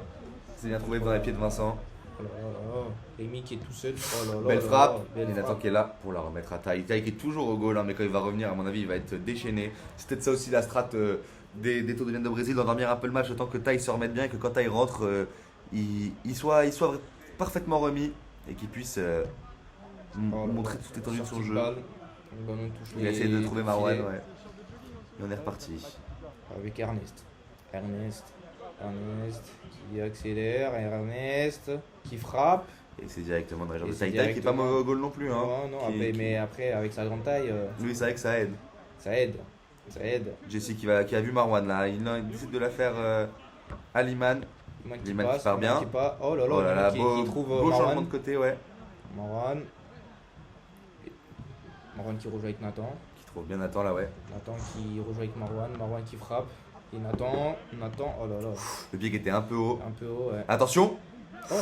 C'est bien trouvé dans les pieds de Vincent. Oh là là. Rémi qui est tout seul. Oh là là. Belle là frappe. là, belle Et Nathan frappe. qui est là pour la remettre à Taille. Taille qui est toujours au goal, hein, mais quand il va revenir, à mon avis, il va être déchaîné. C'est peut-être ça aussi la strat des Tours de Vienne de Brésil, d'endormir un peu le match, autant que Taille se remette bien et que quand Taille rentre, il soit parfaitement remis et qu'il puisse Oh là montrer là. toute l'étendue de son Sortie jeu. balle. Le ballon touche Il a les essayé de trouver Marwan, filets. ouais. Et on est reparti. Avec Ernest qui accélère, Ernest qui frappe. Et c'est directement dans les jambes Et de c'est Taille. Taille qui est pas directement- mauvais au goal non plus. Hein. Non, Qui- après, qui- mais après, avec sa grande taille, Lui, c'est vrai que ça aide. ça aide. Ça aide. Jesse qui a vu Marwan là. Il décide de la faire à Liman. Liman Liman qui passe, part bien. Liman qui part. Oh là là, Oh là là, Liman beau, qui trouve beau changement Marwan. de côté, ouais. Marwan. Marwan qui rejoue avec Nathan. Qui trouve bien Nathan là, ouais. Nathan qui rejoue avec Marwan. Marwan qui frappe. Et Nathan, oh là là, Le pied qui était un peu haut. un peu haut, ouais. Attention! Oh,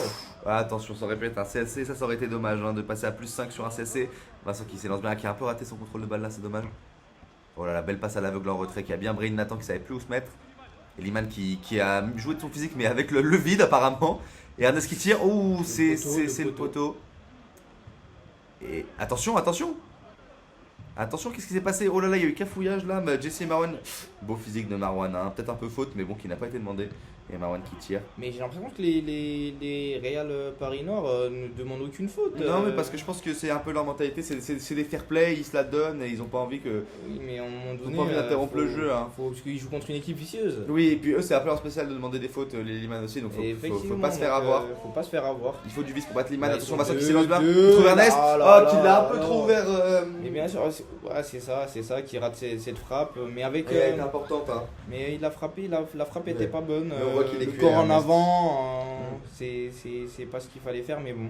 Ah, attention, ça aurait pu être un CSC, ça aurait été dommage hein, de passer à plus 5 sur un CSC. Vincent qui s'élance bien, qui a un peu raté son contrôle de balle là, c'est dommage. Oh là là, belle passe à l'aveugle en retrait, qui a bien brillé Nathan qui savait plus où se mettre. Et Liman qui a joué de son physique mais avec le vide apparemment. Et Ernest qui tire, ouh, c'est le poteau. Et attention, attention! Attention, qu'est-ce qui s'est passé? Oh là là, il y a eu cafouillage là, mais Jesse et Marwan. Beau physique de Marwan, hein. Peut-être un peu faute, mais bon, qui n'a pas été demandé. Et Marwan qui tire. mais j'ai l'impression que les Real Paris Nord ne demandent aucune faute. Non, mais parce que je pense que c'est un peu leur mentalité, c'est des fair play, ils se la donnent et ils ont pas envie que. Oui, mais à un moment Ils donné. ont pas envie d'interrompre le jeu, hein. Parce qu'ils jouent contre une équipe vicieuse. Oui, et puis eux, c'est un peu leur spécial de demander des fautes, les Liman aussi, donc Et faut effectivement, pas se faire donc, avoir. Faut pas se faire avoir. Il faut du vice pour battre Liman. Là, Attention, ils sont Vincent qui deux, s'élance bien. deux, Il trouve Ernest, là, là, qui l'a un peu là, trop là. vers. Mais bien sûr, c'est ça qui rate cette frappe. Mais avec. Elle est importante, hein. Mais il a frappé, la frappe était Ouais. pas bonne. Mais on voit qu'il est le cuit, corps en Ernest. avant, c'est pas ce qu'il fallait faire, mais bon.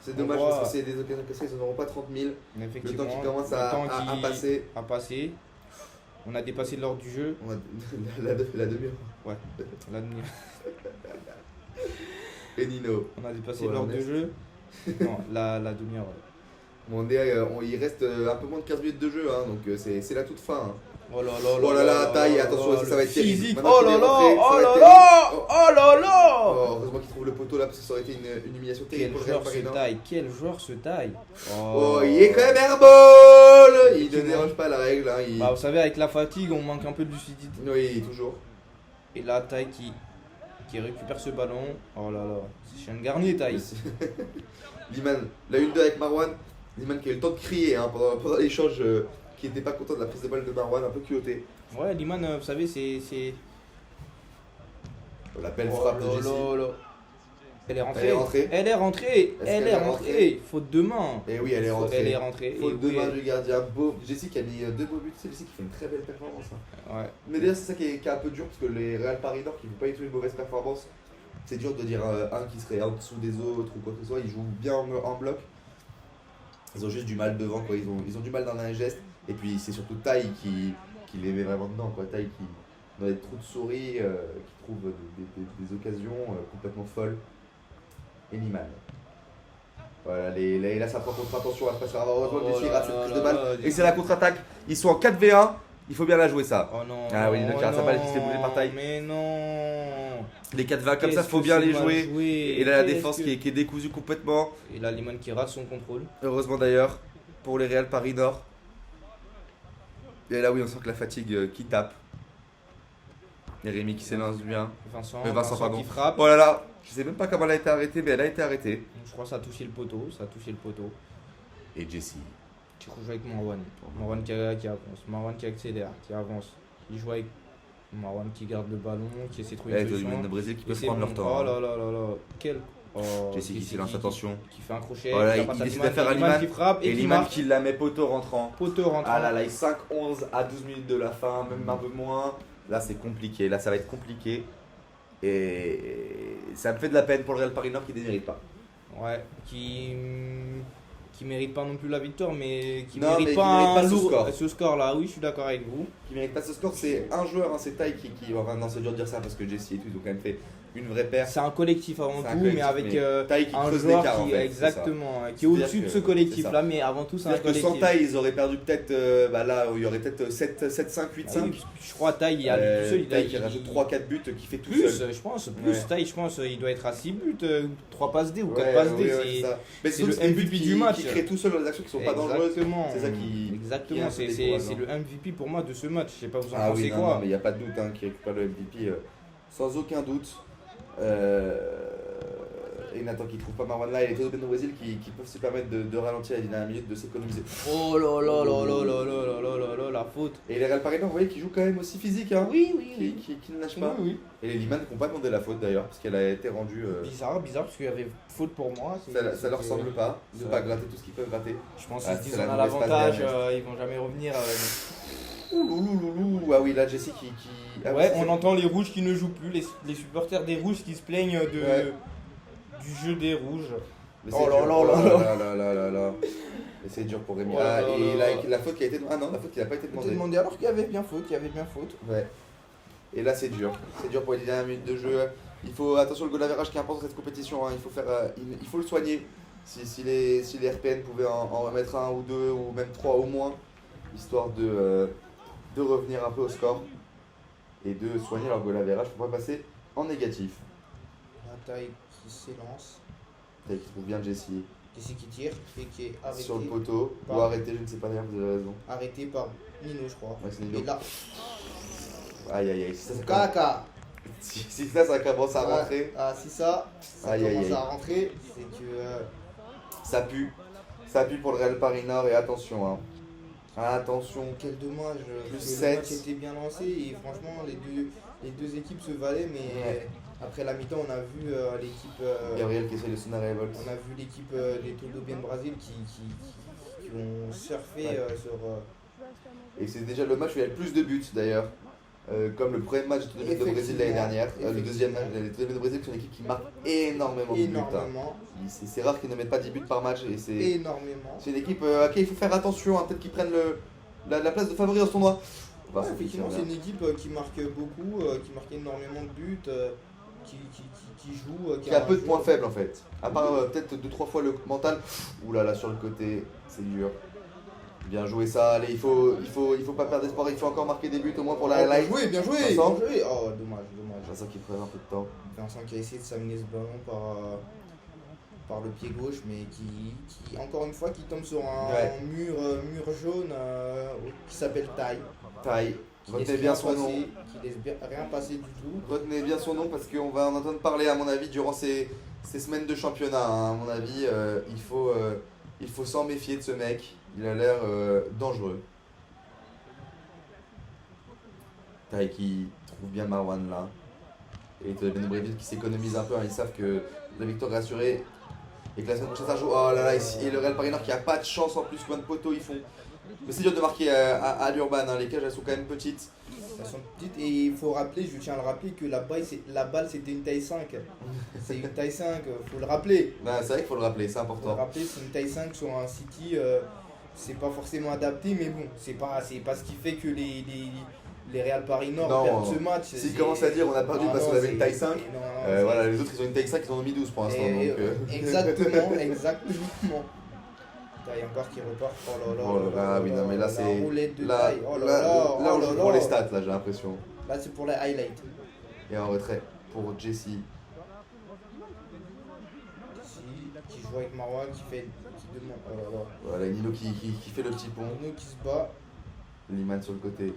C'est On dommage voit- parce que c'est des occasions cassées, ils n'en auront pas 30 000. Mais Le effectivement, temps qui commence le à temps qui passer. a passé. On a dépassé l'ordre du jeu. On a la demi-heure. Ouais, la demi- Et Nino. on a dépassé Voilà, l'ordre du Ernest. jeu. Non, la demi-heure. Bon, il reste un peu moins de 15 minutes de jeu, hein, donc c'est la toute fin. Hein. Oh là là Oh là là, taille, attention, ça va être terrible. physique. Maintenant Oh qu'il là est là, rentré, ça oh va là être là, terrible. oh là là. Oh, heureusement qu'il trouve le poteau là parce que ça aurait été une humiliation terrible Quel pour le Real joueur se Paris Nord. taille, quel joueur se taille. Oh, il est quand même airball. Il ne Effectivement. dérange pas la règle. Hein, Bah, vous savez, avec la fatigue, on manque un peu de lucidité. Oui, toujours. Et là, Taille qui récupère ce ballon. Oh là là, c'est Chien Garnier, Taille. Liman, la 1-2 avec Marwan. Liman qui a eu le temps de crier hein, pendant l'échange, qui n'était pas content de la prise de balle de Marwan, un peu culotté. Ouais, Liman, vous savez, c'est. Oh, la belle Oh frappe de là Jesse. là là. Elle est rentrée. Elle est rentrée. Elle est rentrée. Est-ce Elle qu'elle est est rentrée. rentrée Faute de main. Et oui, elle est rentrée. Elle est rentrée. Faute Et de oui, main du gardien. Beau. Jesse qui a mis 2 beaux buts. C'est Jesse qui fait une très belle performance. Hein. Ouais. Mais d'ailleurs, c'est ça qui est un peu dur parce que les Real Paris Nord qui ne font pas du tout une mauvaise performance, c'est dur de dire un qui serait en dessous des autres ou quoi que ce soit. Ils jouent bien en bloc. Ils ont juste du mal devant, quoi. Ils ont du mal dans un geste. Et puis c'est surtout Taille qui les met vraiment dedans, quoi. Taille qui, dans des trous de souris, qui trouve des occasions complètement folles. Et Niman. Voilà, là ça prend contre attention, elle se passe heureusement que Jesse rate cette prise de balle. Et c'est la contre-attaque. Ils sont en 4v1. Il faut bien la jouer ça. Oh non. Ah oui, le oh car sa balle qui se fait non, bouger par Taille. Mais non. Les 4 20 comme ça, Qu'est-ce faut que bien c'est les mal jouer. joué. Et là, la Qu'est-ce défense que- qui est décousue complètement. Et là, Liman qui rate son contrôle. Heureusement d'ailleurs, pour les Real Paris Nord. Et là, oui, on sent que la fatigue qui tape. Et Rémi qui s'élance bien. Vincent, pardon. qui frappe. Oh là là, je sais même pas comment elle a été arrêtée, mais elle a été arrêtée. Je crois que ça a touché le poteau. Et Jesse. Qui rejoue avec Marwan. Marwan qui avance. Marwan qui accélère, qui avance. Il joue avec Marwan qui garde le ballon, qui essaie de trouver Et une du solution. de Brésil qui Et peuvent c'est prendre bon. leur temps. Oh là là là là. Quel. Oh, Jesse qui Jesse s'élance, attention. Qui fait un crochet. Voilà, qui la il passe à décide Liman, de faire à Liman Liman. qui frappe Et et qui Liman marque. qui la met poteau rentrant. Poteau rentrant. Ah là là, il 5-11 à 12 minutes de la fin, même un peu moins. Là, c'est compliqué. Là, ça va être compliqué. Et ça me fait de la peine pour le Real Paris Nord qui ne mérite pas. Ouais, qui mérite pas non plus la victoire, mais qui Non, mais mérite qui pas mérite pas un ce lourd. score. Ce score là, oui, je suis d'accord avec vous. Qui mérite pas ce score, c'est un joueur, hein, c'est Taille qui. Enfin, non, c'est dur de dire ça parce que Jesse et tout, ils ont quand même fait une vraie paire. C'est un collectif avant C'est un tout, collectif, mais avec mais Taille qui un creuse joueur l'écart, qui, en fait, c'est exactement, qui est C'est-à-dire au-dessus de que- ce c'est collectif-là, mais avant tout, c'est un C'est-à-dire que collectif. sans Taille, ils auraient perdu peut-être, là, où il y aurait peut-être 7-5, 8-5. Ah oui, je crois Taille, il y a lui tout seul, Taille qui rajoute 3-4 buts, qui fait tout plus, seul. je pense, plus Ouais. Taille, je pense, il doit être à 6 buts, 3 passes D ou 4 Ouais, passes D. ouais, c'est- c'est ça. Mais c'est surtout le que c'est des buts MVP du match. qui crée tout seul dans des actions qui sont pas dangereuses. Exactement. C'est ça qui. Exactement, qui est un peu c'est décourageant. le MVP pour moi de ce match. Je sais pas, vous en Ah pensez oui, non, quoi? non, mais il n'y a pas de doute hein, qui récupère le MVP sans aucun doute. Et Nathan qui trouve pas Marwan là et les Todos Ben Brésil qui peuvent se permettre de ralentir à la dernière minute, de s'économiser. Oh là là là là là là là là là là, la faute. Et les Real Paris, vous voyez, qui jouent quand même aussi physique, hein, Oui, oui, oui. qui ne lâchent pas. Oui, oui. Et les Liman qui n'ont pas demandé la faute d'ailleurs, parce qu'elle a été rendue. Bizarre, parce qu'il y avait faute pour moi. Ça leur semble pas, de ça- pas gratter tout ce qu'ils peuvent gratter. Je pense Ah, qu'ils se disent c'est on la a mauvaise passe l'avantage, derrière. ils vont jamais revenir. Ouloulouloulou, ah oui, là Jessie qui. Ah, Ouais, c'est- on entend les rouges qui ne jouent plus, les supporters des rouges qui se plaignent Ouais. du jeu des rouges. Mais Oh c'est là dur. là Oh là là là là là. Mais c'est dur pour Rémi. Oh là Ah, là et là. la faute qui a été. Ah non, la faute qui n'a pas été demandée. alors qu'il y avait bien faute, Ouais. Et là, c'est dur. C'est dur pour les dernières minutes de jeu. Il faut. Attention, le goal average qui est important dans cette compétition. Hein. Il faut faire. Il faut le soigner. Si les RPN pouvaient en remettre un ou deux, ou même trois au moins, histoire de revenir un peu au score et de soigner leur goal average pour pas passer en négatif. La taille qui s'élance, Qui trouve bien Jessie qui tire et qui est arrêté, sur le poteau. par- Ou arrêté, je ne sais pas d'ailleurs, vous avez raison. arrêté par Nino, je crois. Ouais, c'est Nino. Et là, Aïe aïe aïe. Si ça, Kaka. ça commence à rentrer, Ah, si ça Aïe, aïe, commence aïe. à rentrer, c'est que. ça pue. Ça pue pour le Real Paris Nord et attention. Hein. Attention. Quel dommage, Plus parce que sept. le match était bien lancé et franchement les deux équipes se valaient, mais Ouais. après la mi-temps on a vu l'équipe Gabriel qui essaye de sonner la révolte. on a vu l'équipe des Todo Bien Brasil qui ont surfé Ouais. sur Et c'est déjà le match où il y a le plus de buts d'ailleurs. Comme le premier match de Brésil l'année dernière. Le deuxième match, les Todos de Brésil, c'est une équipe qui marque énormément de buts. Hein. énormément, C'est rare qu'ils ne mettent pas 10 buts par match. Et c'est énormément. une équipe à laquelle il faut faire attention. Hein. Peut-être qu'ils prennent la place de favori dans ce tournoi. On va Ouais, se effectivement, fixer, c'est une équipe qui marque beaucoup, qui marque énormément de buts, qui joue, qui a peu de points faibles en fait. À part peut-être 2-3 fois le mental. Ouh là là, sur le côté, c'est dur. Bien joué ça, allez, il faut pas perdre espoir, il faut encore marquer des buts au moins pour la highlight. Bien joué, Vincent. bien joué. Oh, dommage. Vincent qui prend un peu de temps. Vincent qui a essayé de s'amener ce ballon par le pied gauche, mais qui encore une fois, qui tombe sur un Ouais. mur jaune qui s'appelle Taille. Taille, Qui retenez laisse bien rien son nom. passer, qui laisse rien passer du tout. Retenez bien son nom parce qu'on va en entendre parler à mon avis durant ces semaines de championnat. Hein. À mon avis, il faut s'en méfier de ce mec. Il a l'air dangereux. Taille qui trouve bien Marwan là. Et les Brésil qui s'économisent un peu. Hein. Ils savent que la victoire est assurée. Et que la semaine prochaine ça joue. Oh là là, et le Real Paris Nord qui a pas de chance en plus, coin de poteau ils font. Mais c'est dur de marquer à l'Urban, hein. Les cages elles sont quand même petites. Elles sont petites et il faut rappeler, je tiens à le rappeler, que la balle c'était une taille 5. C'est une taille 5, faut le rappeler. Bah, c'est vrai qu'il faut le rappeler, c'est Faut le important. rappeler, c'est une taille 5 sur un City, c'est pas forcément adapté, mais bon, c'est pas ce qui fait que les Real Paris Nord Non, perdent ce match. S'ils commencent à dire on a perdu Non, parce non, qu'on avait une c'est- taille 5, non, voilà, les autres ils ont une taille 5, ils en ont mis 12 pour l'instant. Et- Donc, Exactement. Taille encore qui repart. Oh là là. Oh là là, oui, non, mais là, la c'est- roulette de là, taille. Oh là là, là. là, oh on là joue là. pour les stats, là j'ai l'impression. Là, c'est pour les highlights. Et en retrait pour Jessie. Qui joue avec Marwan, qui demande. Oh là là. Voilà, Nino qui fait le petit pont. Nino qui se bat. Liman sur le côté.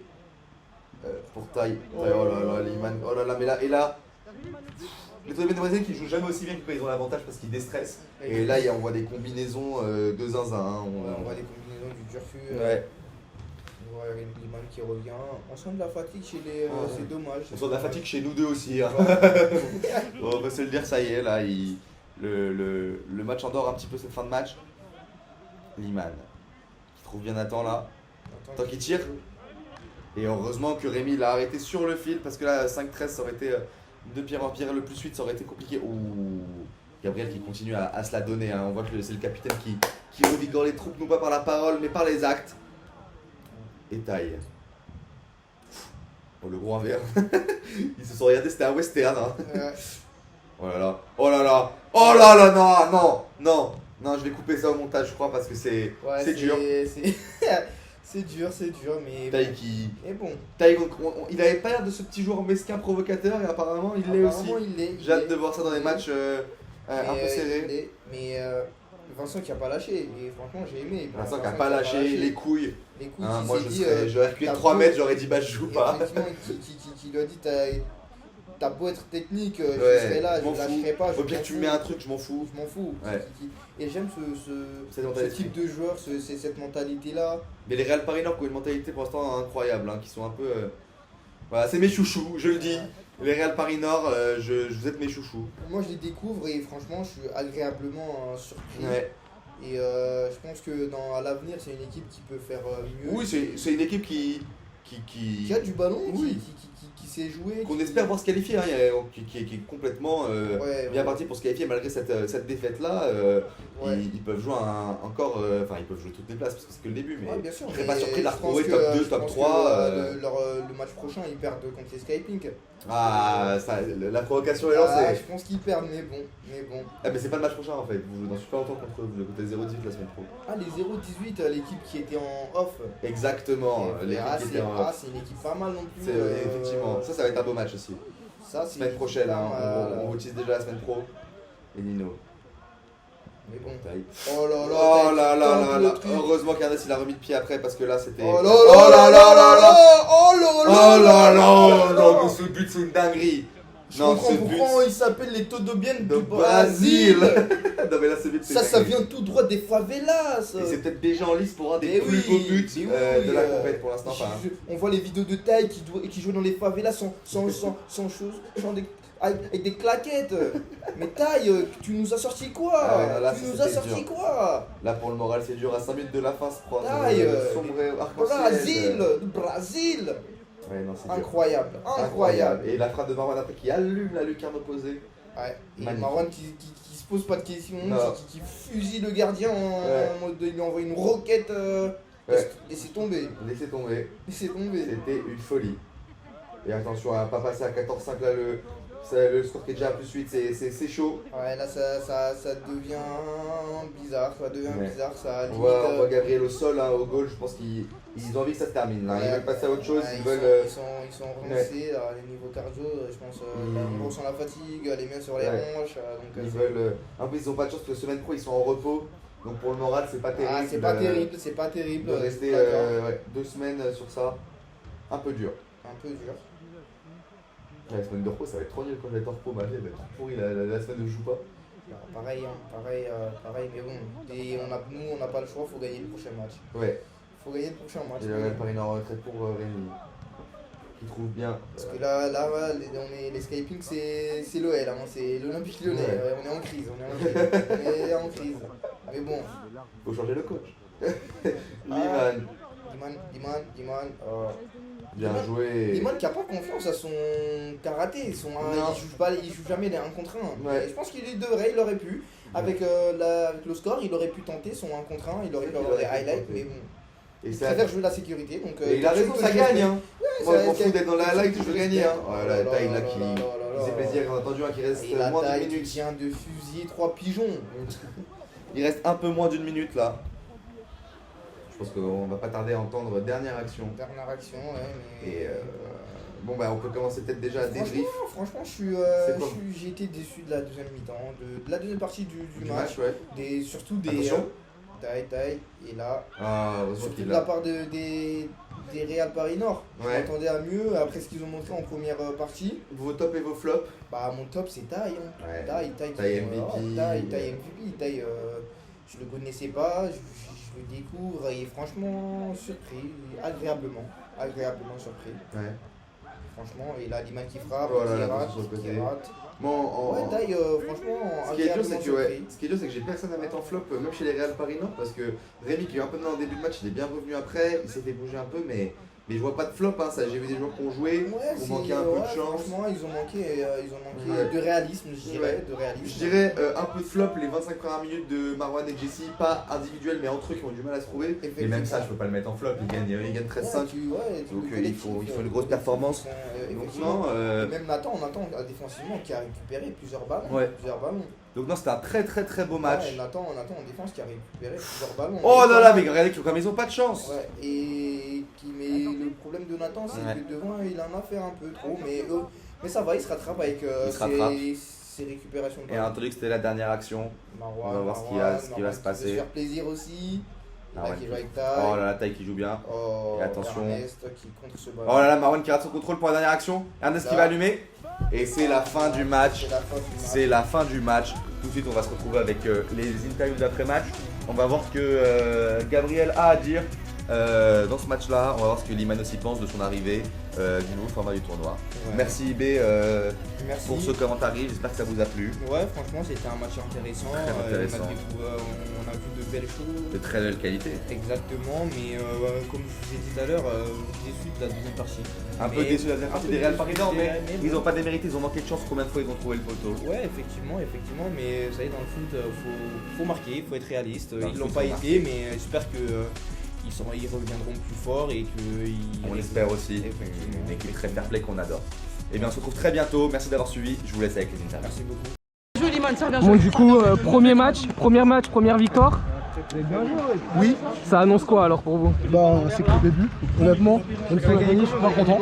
Pour Taille. Oh là là, Liman. Oh là là, mais là, et là. Les Todos Brésil qui jouent jamais aussi bien que quand ils ont l'avantage parce qu'ils déstressent. Et là, on voit des combinaisons de zinzin. Hein. On voit des combinaisons du Turfu. Ouais. On voit Liman qui revient. On sent de la fatigue chez les. C'est dommage. On sent de la fatigue chez nous deux aussi. Hein. On va se le dire, ça y est, là, le match endort un petit peu cette fin de match. Liman, qui trouve bien Nathan là. Tant qu'il tire. Et heureusement que Rémi l'a arrêté sur le fil, parce que là, 5-13, ça aurait été de pire en pire. Le plus 8, ça aurait été compliqué. Ouh, Gabriel qui continue à se la donner. Hein. On voit que c'est le capitaine qui revigore les troupes, non pas par la parole, mais par les actes. Et Taille. Oh, le gros 1v1. Ils se sont regardés, c'était un western. Hein. Ouais. Oh là là. Oh là là. Oh là là, non, non, non. Non, je vais couper ça au montage, je crois, parce que c'est dur. C'est dur, mais. Taï qui. Mais bon. Taï, il avait pas l'air de ce petit joueur mesquin provocateur et apparemment il l'est aussi. J'ai hâte de voir ça dans des matchs un peu serrés. Mais Vincent qui a pas lâché, et franchement j'ai aimé. Vincent qui a pas lâché les couilles. Les couilles hein, qui moi s'est dit, j'aurais reculé de 3 mètres, j'aurais dit bah je joue pas. Effectivement, qui lui a dit t'as beau être technique, je Ouais, serai là, je m'en ne lâcherai pas. Au pire que tu me mets un truc, je m'en fous. Je m'en fous. Ouais. Et j'aime ce type de joueur, cette mentalité-là. Mais les Real Paris Nord qui ont une mentalité pour l'instant incroyable, hein, qui sont un peu. Voilà, c'est mes chouchous, je le dis. Les Real Paris Nord, vous êtes mes chouchous. Moi je les découvre et franchement je suis agréablement surpris. Ouais. Et je pense que à l'avenir c'est une équipe qui peut faire mieux. Oui, c'est une équipe qui a du ballon, oui. qui sait jouer. Qu'on espère voir se qualifier, hein, qui est complètement bien parti pour se qualifier malgré cette défaite-là. Ils peuvent jouer encore, enfin ils peuvent jouer toutes les places parce que c'est que le début, mais bien sûr, je serais pas surpris de la je pense retrouver top 2, top 3. Le match prochain ils perdent contre les Skypink. Ah, ça, la provocation est lancée. Je pense qu'ils perdent, mais bon. Ah, mais c'est pas le match prochain en fait, vous jouez dans super longtemps contre eux, vous jouez contre les 0-18 la semaine pro. Ah, les 0-18, l'équipe qui était en off. Exactement, l'équipe qui était en off. C'est une équipe pas mal non plus. Effectivement, ça va être un beau match aussi. Ça, semaine prochaine, hein, on vous tease déjà la semaine pro. Et Nino. Mais bon. Oh là là, heureusement qu'Ernest il a remis le pied après parce que là c'était. Oh là là, non, ce but c'est une dinguerie. Je comprends pourquoi ils s'appellent les Todobiennes de du Brésil. Non mais là ce but ça vient tout droit des favelas. Et c'est peut-être déjà en lice pour un des plus beaux buts de la compète pour l'instant. On voit les vidéos de Taï qui joue dans les favelas sans chose, avec des claquettes. Mais Taï, tu nous as sorti quoi? Tu nous as sorti quoi? Là pour le moral c'est dur, à 5 minutes de la fin se prendre sombre arc-en-ciel. Brésil. Ouais, non, incroyable. Et la frappe de Marwan après qui allume la lucarne opposée. Ouais, et Marwan qui se pose pas de questions, qui fusille le gardien en mode de lui envoyer une roquette. Laissez tomber. C'était une folie. Et attention à pas passer à 14-5 là, le score qui est déjà à +8, c'est chaud. Ouais, là ça devient bizarre. Ça limite, on voit Gabriel au sol, hein, au goal, je pense qu'ils ont envie que ça se termine. Là. Ils veulent passer à autre chose. Ils sont relancés, les niveaux cardio, je pense. On ressent la fatigue, les mains sur les hanches. Ils ont pas de chance parce que semaine pro ils sont en repos. Donc pour le moral, c'est pas terrible. C'est pas terrible. De rester 2 semaines sur ça, un peu dur. La semaine de repos, ça va être trop nul quand je vais être en repos, ma vie, elle va être pourrie la semaine où je joue pas. Pareil, mais bon, nous on n'a pas le choix, faut gagner le prochain match. Ouais. Faut gagner le prochain match. Et le Real Paris Nord retraite pour Rémi, qui trouve bien. Parce que là les Skyping c'est l'OL, hein, c'est l'Olympique Lyonnais, on est en crise, Mais bon. Faut changer le coach. Liman. Bien joué. Liman qui a pas confiance à son karaté, il joue jamais les 1 contre 1. Ouais. Je pense qu'il aurait pu. Avec le score, il aurait pu tenter son 1 contre 1, il aurait pu avoir des highlights, mais bon. Il préfère jouer la sécurité. Donc, et il a raison, ça gagne. Hein. Moi, je m'en fous d'être dans la light, je veux gagner. Voilà, Taï là qui fait plaisir, on a entendu qu'il reste moins d'une minute. Il vient de fusiller 3 pigeons. Il reste un peu moins d'une minute là. Je pense qu'on va pas tarder à entendre dernière action. Et bon bah on peut commencer peut-être déjà à débrief. Franchement j'ai été déçu de la deuxième mi-temps, de la deuxième partie du match. Surtout des Taï et là. Surtout de la part des Real Paris Nord. Je m'attendais à mieux après ce qu'ils ont montré en première partie. Vos tops et vos flops? Mon top c'est Taï. Taï MVP. Taï, je le connaissais pas, je le découvre et franchement surpris, agréablement surpris. Ouais. Franchement, il a Liman qui frappe, qui rate. Taï, franchement, ce qui est dur, c'est que j'ai personne à mettre en flop, même chez les Real Paris Nord, parce que Rémi qui est un peu dans le début de match, il est bien revenu après, il s'est fait bouger un peu, mais Mais je vois pas de flop, hein, j'ai vu des joueurs qui ont joué, qui ont manqué un peu de chance. Franchement, ils ont manqué de réalisme, je dirais. Je dirais un peu de flop les 25 premières minutes de Marwan et Jesse, pas individuel mais entre eux qui ont du mal à se trouver. Et même ça, je peux pas le mettre en flop, ils gagnent 13-5. Donc il faut une grosse performance. Donc non, même Nathan défensivement qui a récupéré plusieurs ballons. Donc non, c'était un très beau match. Ouais, Nathan en défense qui a récupéré plusieurs ballons. Oh là là, mais regardez comme ils ont pas de chance. Ouais, mais le problème de Nathan, c'est que devant il en a fait un peu trop, mais ça va, il se rattrape avec ses récupérations de ballons. Et entendu que c'était la dernière action. On va voir ce qui va se passer. Se faire plaisir aussi. Qui joue avec Taï. Oh là là, Taï qui joue bien. Et attention. Ernest qui contre ce ballon. Oh là là, Marwan qui rate son contrôle pour la dernière action. Ernest qui va allumer. Et c'est la fin du match. C'est la fin du match. Tout de suite, on va se retrouver avec les interviews d'après-match. On va voir ce que Gabriel a à dire dans ce match-là. On va voir ce que Liman aussi pense de son arrivée du nouveau format du tournoi. Ouais. Merci IB pour ce commentaire. J'espère que ça vous a plu. Ouais, franchement, c'était un match intéressant. Très intéressant. On a vu de belles choses. De très belle qualité. Exactement, mais comme je vous ai dit tout à l'heure, déçu de la deuxième partie. Un peu déçu de la deuxième partie des Real Parisien, mais ils n'ont pas démérité, ils ont manqué de chance. Combien de fois ils ont trouvé le poteau? Ouais, effectivement, mais vous savez, dans le foot, faut marquer, il faut être réaliste. Ils l'ont pas été, mais j'espère que ils reviendront plus forts et que. On l'espère aussi. Une équipe très fair play qu'on adore. Et bien, on se retrouve très bientôt. Merci d'avoir suivi. Je vous laisse avec les interviews. Merci beaucoup. Bon, du coup, première victoire. Oui. Ça annonce quoi alors pour vous? Bah, c'est que le début. Honnêtement, on peut gagner, je suis pas content.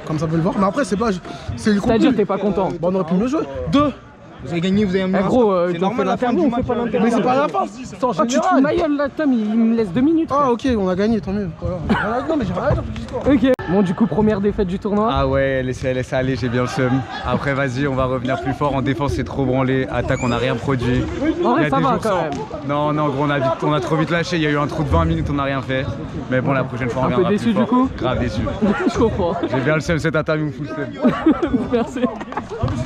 Comme ça peut le voir. Mais après, c'est pas. C'est-à-dire, t'es pas content? Bah, on aurait pu mieux jouer. 2. Vous avez gagné, vous avez un gros, c'est normal l'interview, on fait pas l'interview. Mais c'est pas la fin. Oh, tu te fous ma gueule là, Tom, il me laisse 2 minutes. Ah, ok, on a gagné, tant mieux. Voilà. Non, mais j'ai rien à dire du score. Ok. Bon, du coup, première défaite du tournoi. Ah ouais, laissez aller, j'ai bien le seum. Après, vas-y, on va revenir plus fort. En défense, c'est trop branlé. Attaque, on n'a rien produit. En vrai, ça va quand même. Non, gros, on a trop vite lâché. Il y a eu un trou de 20 minutes, on n'a rien fait. Mais bon, la prochaine fois, on reviendra plus fort. Un peu déçu du coup? Grave déçu. Je comprends. J'ai bien le seum, cette interview me fout le seum. Merci.